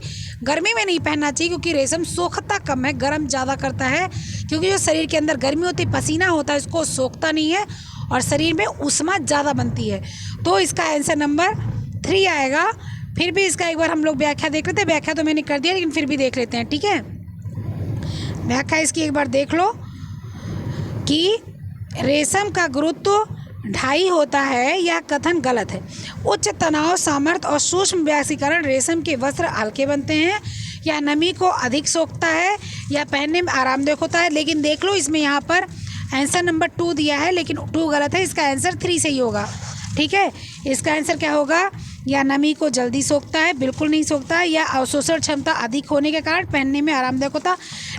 गर्मी में नहीं पहनना चाहिए क्योंकि रेशम सोखता कम है, गर्म ज़्यादा करता है। क्योंकि जो शरीर के अंदर गर्मी होती है, पसीना होता है, इसको सोखता नहीं है और शरीर में ऊष्मा ज़्यादा बनती है। तो इसका आंसर नंबर 3 आएगा। फिर भी इसका एक बार हम लोग व्याख्या देख लेते हैं। व्याख्या तो मैंने कर दिया लेकिन फिर भी देख लेते हैं, ठीक है। व्याख्या इसकी एक बार देख लो कि रेशम का गुरुत्व 2.5 होता है, यह कथन गलत है। उच्च तनाव सामर्थ्य और सूक्ष्म व्यास के कारण रेशम के वस्त्र हल्के बनते हैं, या नमी को अधिक सोखता है, या पहनने में आरामदायक होता है। लेकिन देख लो इसमें यहाँ पर आंसर नंबर 2 दिया है लेकिन 2 गलत है, इसका आंसर 3 सही होगा, ठीक है। इसका आंसर क्या होगा? या नमी को जल्दी सोखता है, बिल्कुल नहीं सोखता है, या अवशोषण क्षमता अधिक होने के कारण पहनने में आरामदायक होता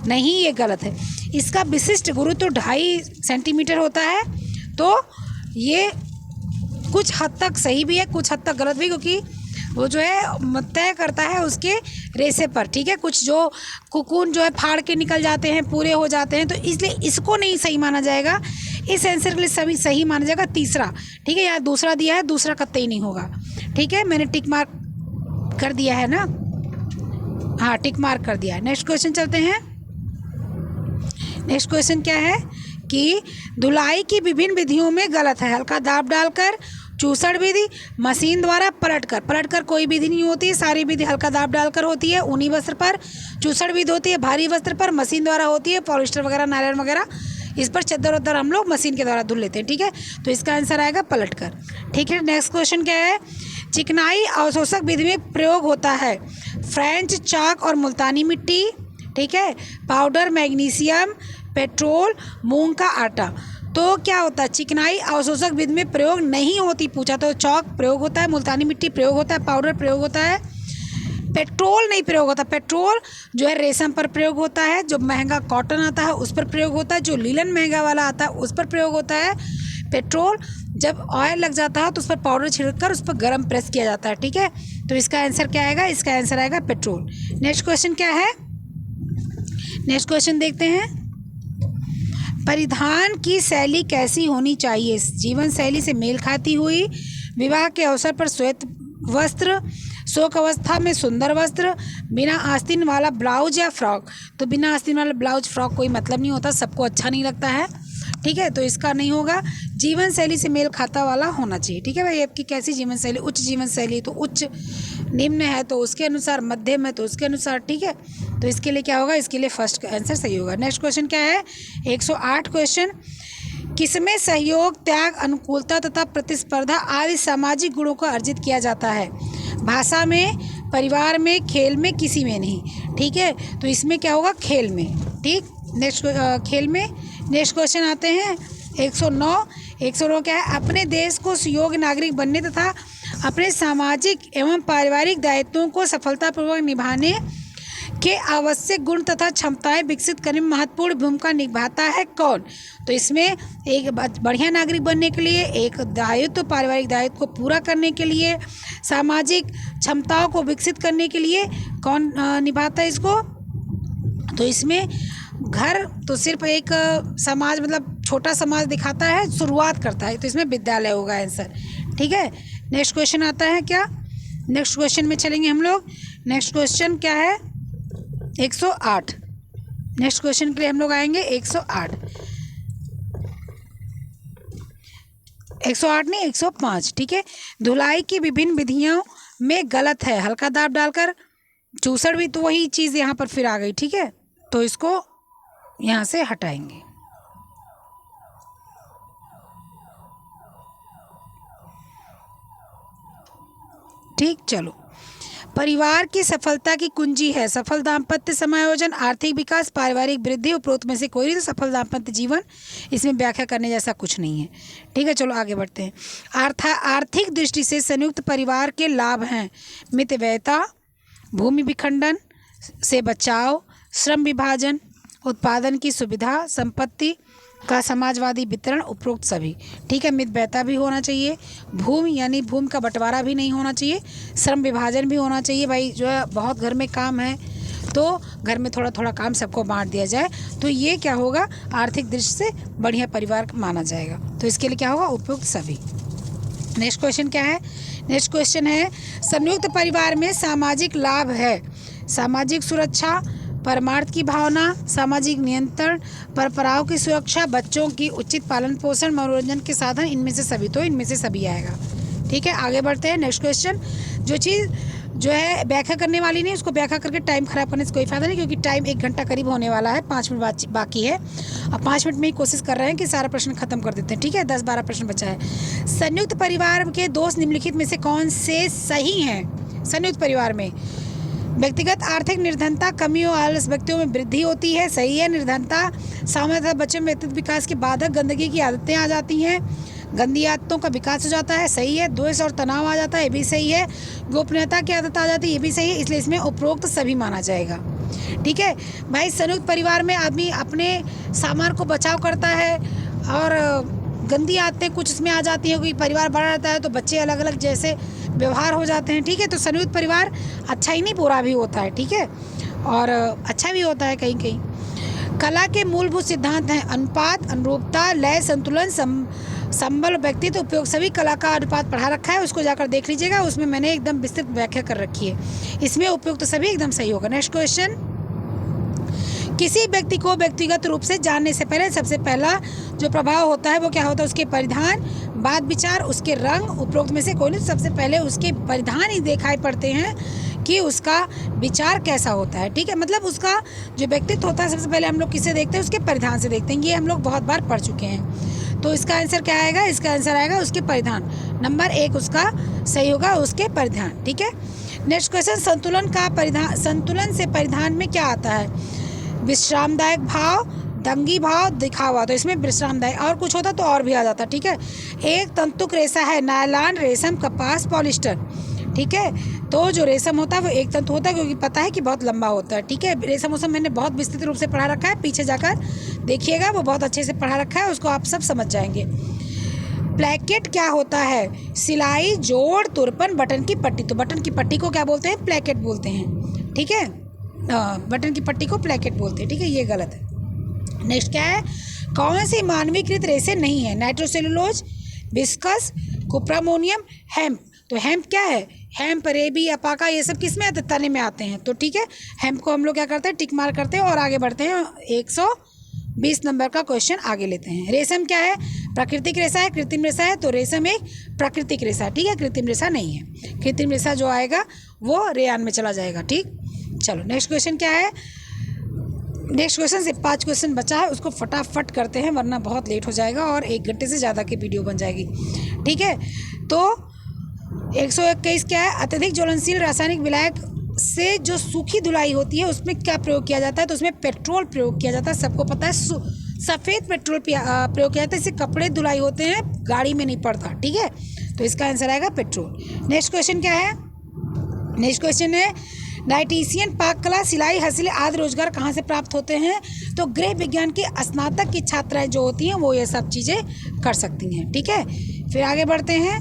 नहीं, ये गलत है। इसका विशिष्ट गुरुत्व 2.5 सेंटीमीटर होता है। तो ये कुछ हद तक सही भी है, कुछ हद तक गलत भी, क्योंकि वो जो है तय करता है उसके रेशे पर, ठीक है। कुछ जो कुकून जो है फाड़ के निकल जाते हैं, पूरे हो जाते हैं, तो इसलिए इसको नहीं सही माना जाएगा। इस आंसर के लिए सही माना जाएगा तीसरा, ठीक है। यहाँ दूसरा दिया है, दूसरा कतई नहीं होगा, ठीक है। मैंने टिक मार्क कर दिया है ना, हाँ टिक मार्क कर दिया है। नेक्स्ट क्वेश्चन चलते हैं। नेक्स्ट क्वेश्चन क्या है कि धुलाई की विभिन्न विधियों में गलत है। हल्का दाब डालकर, चूसड़ विधि, मशीन द्वारा, पलटकर कोई विधि नहीं होती है। सारी विधि हल्का दाब डालकर होती है ऊनी वस्त्र पर, चूसड़ विधि होती है भारी वस्त्र पर, मशीन द्वारा होती है पॉलिस्टर वगैरह, नायलॉन वगैरह, इस पर चद्दर उद्दर हम लोग मशीन के द्वारा धुल लेते हैं, ठीक है। तो इसका आंसर आएगा पलटकर, ठीक है। नेक्स्ट क्वेश्चन क्या है? चिकनाई अवशोषक विधि में प्रयोग होता है फ्रेंच चाक और मुल्तानी मिट्टी, ठीक है, पाउडर, मैग्नीशियम, पेट्रोल, मूंग का आटा। तो क्या होता है? चिकनाई अवशोषक विधि में प्रयोग नहीं होती, पूछा तो चौक प्रयोग होता है, मुल्तानी मिट्टी प्रयोग होता है, पाउडर प्रयोग होता है, पेट्रोल नहीं प्रयोग होता। पेट्रोल जो है रेशम पर प्रयोग होता है, जो महंगा कॉटन आता है उस पर प्रयोग होता है, जो लीलन महंगा वाला आता है उस पर प्रयोग होता है। पेट्रोल जब ऑयल लग जाता है तो उस पर पाउडर छिड़ककर उस पर गर्म प्रेस किया जाता है, ठीक है। तो इसका आंसर क्या आएगा? इसका आंसर आएगा पेट्रोल। नेक्स्ट क्वेश्चन क्या है? नेक्स्ट क्वेश्चन देखते हैं। परिधान की शैली कैसी होनी चाहिए? जीवन शैली से मेल खाती हुई, विवाह के अवसर पर श्वेत वस्त्र, शोक अवस्था में सुंदर वस्त्र, बिना आस्तीन वाला ब्लाउज या फ्रॉक। तो बिना आस्तीन वाला ब्लाउज फ्रॉक कोई मतलब नहीं होता, सबको अच्छा नहीं लगता है, ठीक है। तो इसका नहीं होगा, जीवन शैली से मेल खाता वाला होना चाहिए, ठीक है भाई। आपकी कैसी जीवन शैली? उच्च जीवन शैली तो उच्च, निम्न है तो उसके अनुसार, मध्यम है तो उसके अनुसार, ठीक है। तो इसके लिए क्या होगा? इसके लिए फर्स्ट आंसर सही होगा। नेक्स्ट क्वेश्चन क्या है? 108 क्वेश्चन। किसमें सहयोग, त्याग, अनुकूलता तथा प्रतिस्पर्धा आदि सामाजिक गुणों को अर्जित किया जाता है? भाषा में, परिवार में, खेल में, किसी में नहीं, ठीक है। तो इसमें क्या होगा? खेल में, ठीक। नेक्स्ट खेल में। नेक्स्ट क्वेश्चन आते हैं 109। 109 क्या है? अपने देश को सुयोग्य नागरिक बनने तथा अपने सामाजिक एवं पारिवारिक दायित्वों को सफलतापूर्वक निभाने के आवश्यक गुण तथा क्षमताएं विकसित करने में महत्वपूर्ण भूमिका निभाता है कौन? तो इसमें एक बढ़िया नागरिक बनने के लिए, एक दायित्व, पारिवारिक दायित्व को पूरा करने के लिए, सामाजिक क्षमताओं को विकसित करने के लिए कौन निभाता है इसको? तो इसमें घर तो सिर्फ एक समाज, मतलब छोटा समाज दिखाता है, शुरुआत करता है, तो इसमें विद्यालय होगा आंसर, ठीक है। नेक्स्ट क्वेश्चन आता है क्या? नेक्स्ट क्वेश्चन में चलेंगे हम लोग। नेक्स्ट क्वेश्चन क्या है? 108। नेक्स्ट क्वेश्चन के लिए हम लोग आएंगे 108। 108 नहीं, 105, ठीक है। धुलाई की विभिन्न विधियों में गलत है। हल्का दाब डालकर, चूसड़ भी, तो वही चीज़ यहाँ पर फिर आ गई, ठीक है। तो इसको यहाँ से हटाएंगे। ठीक, चलो। परिवार की सफलता की कुंजी है सफल दाम्पत्य समायोजन, आर्थिक विकास, पारिवारिक वृद्धि। उपरोक्त में से कोई नहीं, तो सफल दाम्पत्य जीवन, इसमें व्याख्या करने जैसा कुछ नहीं है, ठीक है। चलो आगे बढ़ते हैं। आर्थिक दृष्टि से संयुक्त परिवार के लाभ हैं मितव्ययता, भूमि विखंडन से बचाव, श्रम विभाजन, उत्पादन की सुविधा, संपत्ति का समाजवादी वितरण उपरोक्त सभी। ठीक है, मित बहता भी होना चाहिए, भूमि यानी भूमि का बंटवारा भी नहीं होना चाहिए, श्रम विभाजन भी होना चाहिए। भाई जो है बहुत घर में काम है तो घर में थोड़ा थोड़ा काम सबको बांट दिया जाए, तो ये क्या होगा, आर्थिक दृष्टि से बढ़िया परिवार माना जाएगा। तो इसके लिए क्या होगा, उपयुक्त सभी। नेक्स्ट क्वेश्चन क्या है, नेक्स्ट क्वेश्चन है संयुक्त परिवार में सामाजिक लाभ है, सामाजिक सुरक्षा, परमार्थ की भावना, सामाजिक नियंत्रण, परंपराओं की सुरक्षा, बच्चों की उचित पालन पोषण, मनोरंजन के साधन, इनमें से सभी। तो इनमें से सभी आएगा। ठीक है, आगे बढ़ते हैं। नेक्स्ट क्वेश्चन, जो चीज़ जो है व्याख्या करने वाली नहीं, उसको व्याख्या करके टाइम खराब करने से कोई फायदा नहीं, क्योंकि टाइम 1 घंटा करीब होने वाला है, 5 मिनट बाकी है। अब 5 मिनट में ही कोशिश कर रहे हैं कि सारा प्रश्न खत्म कर देते हैं। ठीक है, 10-12 प्रश्न बचा है। संयुक्त परिवार के दोष निम्नलिखित में से कौन से सही हैं? संयुक्त परिवार में व्यक्तिगत आर्थिक निर्धनता, कमी और आलस, व्यक्तियों में वृद्धि होती है, सही है। निर्धनता, सामान्यतः बच्चों में व्यक्तित्व विकास के बाधक गंदगी की आदतें आ जाती हैं, गंदी आदतों का विकास हो जाता है, सही है। द्वेष और तनाव आ जाता है, ये भी सही है। गोपनीयता की आदत आ जाती है, ये भी सही है। इसलिए इसमें उपरोक्त सभी माना जाएगा। ठीक है भाई, संयुक्त परिवार में आदमी अपने सामान को बचाव करता है और गंदी आदतें कुछ इसमें आ जाती हैं, क्योंकि परिवार बड़ा रहता है तो बच्चे अलग अलग जैसे व्यवहार हो जाते हैं। ठीक है, तो संयुक्त परिवार अच्छा ही नहीं बुरा भी होता है। ठीक है, और अच्छा भी होता है कहीं कहीं। कला के मूलभूत सिद्धांत हैं अनुपात, अनुरूपता, लय, संतुलन, संबल, व्यक्तित्व, उपयोग। सभी कला का अनुपात पढ़ा रखा है, उसको जाकर देख लीजिएगा, उसमें मैंने एकदम विस्तृत व्याख्या कर रखी है। इसमें उपयुक्त सभी एकदम सही होगा। नेक्स्ट क्वेश्चन, किसी व्यक्ति को व्यक्तिगत रूप से जानने से पहले सबसे पहला जो प्रभाव होता है वो क्या होता है, उसके परिधान, बात विचार, उसके रंग। उपरोक्त में से कोई नहीं, सबसे पहले उसके परिधान ही दिखाई पड़ते हैं कि उसका विचार कैसा होता है। ठीक है, मतलब उसका जो व्यक्तित्व होता है सबसे पहले हम लोग किससे देखते हैं, उसके परिधान से देखते हैं। ये हम लोग बहुत बार पढ़ चुके हैं। तो इसका आंसर क्या आएगा, इसका आंसर आएगा उसके परिधान। नंबर 1 उसका सही होगा, उसके परिधान। ठीक है, नेक्स्ट क्वेश्चन, संतुलन का परिधान, संतुलन से परिधान में क्या आता है, विश्रामदायक भाव, दंगी भाव, दिखावा। तो इसमें विश्रामदायक, और कुछ होता तो और भी आ जाता। ठीक है, एक तंतुक रेशा है, नायलॉन, रेशम, कपास, पॉलिस्टर। ठीक है, तो जो रेशम होता है वो एक तंतु होता है, क्योंकि पता है कि बहुत लंबा होता है। ठीक है, रेशम उसमें मैंने बहुत विस्तृत रूप से पढ़ा रखा है, पीछे जाकर देखिएगा, वो बहुत अच्छे से पढ़ा रखा है, उसको आप सब समझ जाएंगे। प्लेकेट क्या होता है, सिलाई, जोड़, तुरपन, बटन की पट्टी। तो बटन की पट्टी को क्या बोलते हैं, प्लेकेट बोलते हैं। ठीक है, बटन की पट्टी को प्लेकेट बोलते हैं। ठीक है, ये गलत है। नेक्स्ट क्या है, कौन सी मानवीकृत रेशे नहीं है, नाइट्रोसेलुलोज, विस्कस, कुप्रामोनियम, हेम्प। तो हेम्प क्या है, हेम्प, रेबी, अपाका, ये सब किस में आते, तने में आते हैं। तो ठीक है, हेम्प को हम लोग क्या करते हैं, टिक मार करते हैं और आगे बढ़ते हैं। 120 नंबर का क्वेश्चन आगे लेते हैं। रेशम क्या है, प्राकृतिक रेशा है, कृत्रिम रेशा है। तो रेशम एक प्राकृतिक रेशा है। ठीक है, कृत्रिम रेशा नहीं है। कृत्रिम रेशा जो आएगा वो रेयान में चला जाएगा। ठीक, चलो नेक्स्ट क्वेश्चन क्या है, नेक्स्ट क्वेश्चन से 5 क्वेश्चन बचा है, उसको फटाफट करते हैं वरना बहुत लेट हो जाएगा और 1 घंटे से ज़्यादा की वीडियो बन जाएगी। ठीक है, तो 121 क्या है, अत्यधिक ज्वलनशील रासायनिक विलायक से जो सूखी धुलाई होती है उसमें क्या प्रयोग किया जाता है, तो उसमें पेट्रोल प्रयोग किया जाता है। सबको पता है सफ़ेद पेट्रोल प्रयोग किया जाता है, इससे कपड़े धुलाई होते हैं, गाड़ी में नहीं पड़ता। ठीक है, तो इसका आंसर आएगा पेट्रोल। नेक्स्ट क्वेश्चन क्या है, नेक्स्ट क्वेश्चन है डाइटिशियन, पाक कला, सिलाई, हसीले आदि रोजगार कहाँ से प्राप्त होते हैं, तो गृह विज्ञान की स्नातक की छात्राएं जो होती हैं वो ये सब चीज़ें कर सकती हैं। ठीक है, फिर आगे बढ़ते हैं।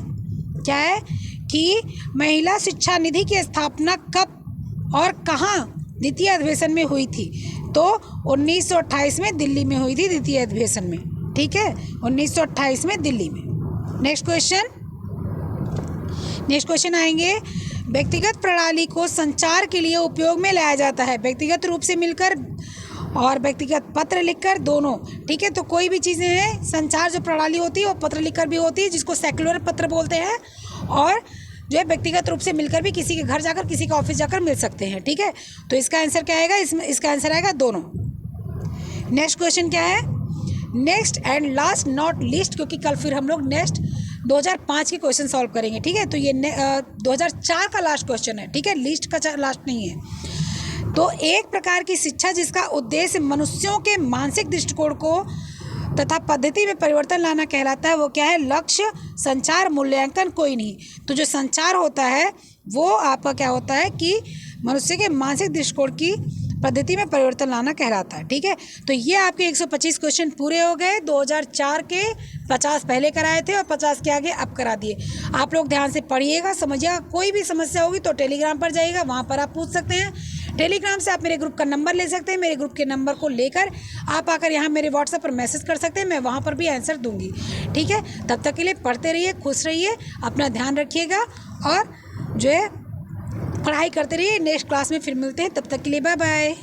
क्या है कि महिला शिक्षा निधि की स्थापना कब और कहाँ द्वितीय अधिवेशन में हुई थी, तो 1928 में दिल्ली में हुई थी, द्वितीय अधिवेशन में। ठीक है, 1928 में दिल्ली में। नेक्स्ट क्वेश्चन, नेक्स्ट क्वेश्चन आएंगे, व्यक्तिगत प्रणाली को संचार के लिए उपयोग में लाया जाता है, व्यक्तिगत रूप से मिलकर और व्यक्तिगत पत्र लिखकर, दोनों। ठीक है, तो कोई भी चीज़ें हैं, संचार जो प्रणाली होती है वो पत्र लिखकर भी होती है, जिसको सेक्युलर पत्र बोलते हैं, और जो है व्यक्तिगत रूप से मिलकर भी किसी के घर जाकर, किसी के ऑफिस जाकर मिल सकते हैं। ठीक है, तो इसका आंसर क्या आएगा, इसमें इसका आंसर आएगा दोनों। नेक्स्ट क्वेश्चन क्या है, next and last not least, क्योंकि कल फिर हम लोग नेक्स्ट 2005 के क्वेश्चन सॉल्व करेंगे। ठीक है, तो ये 2004 का लास्ट क्वेश्चन है। ठीक है, लिस्ट का लास्ट नहीं है। तो एक प्रकार की शिक्षा जिसका उद्देश्य मनुष्यों के मानसिक दृष्टिकोण को तथा पद्धति में परिवर्तन लाना कहलाता है, वो क्या है, लक्ष्य, संचार, मूल्यांकन, कोई नहीं। तो जो संचार होता है वो आपका क्या होता है कि मनुष्य के मानसिक दृष्टिकोण की पद्धति में परिवर्तन लाना कहलाता है। ठीक है, तो ये आपके 125 क्वेश्चन पूरे हो गए। 2004 के 50 पहले कराए थे और 50 के आगे अब करा दिए। आप लोग ध्यान से पढ़िएगा, समझिएगा। कोई भी समस्या होगी तो टेलीग्राम पर जाइएगा, वहाँ पर आप पूछ सकते हैं। टेलीग्राम से आप मेरे ग्रुप का नंबर ले सकते हैं। मेरे ग्रुप के नंबर को लेकर आप आकर यहाँ मेरे व्हाट्सएप पर मैसेज कर सकते हैं, मैं वहाँ पर भी आंसर दूंगी। ठीक है, तब तक के लिए पढ़ते रहिए, खुश रहिए, अपना ध्यान रखिएगा और जो है पढ़ाई करते रहिए। नेक्स्ट क्लास में फिर मिलते हैं, तब तक के लिए बाय बाय।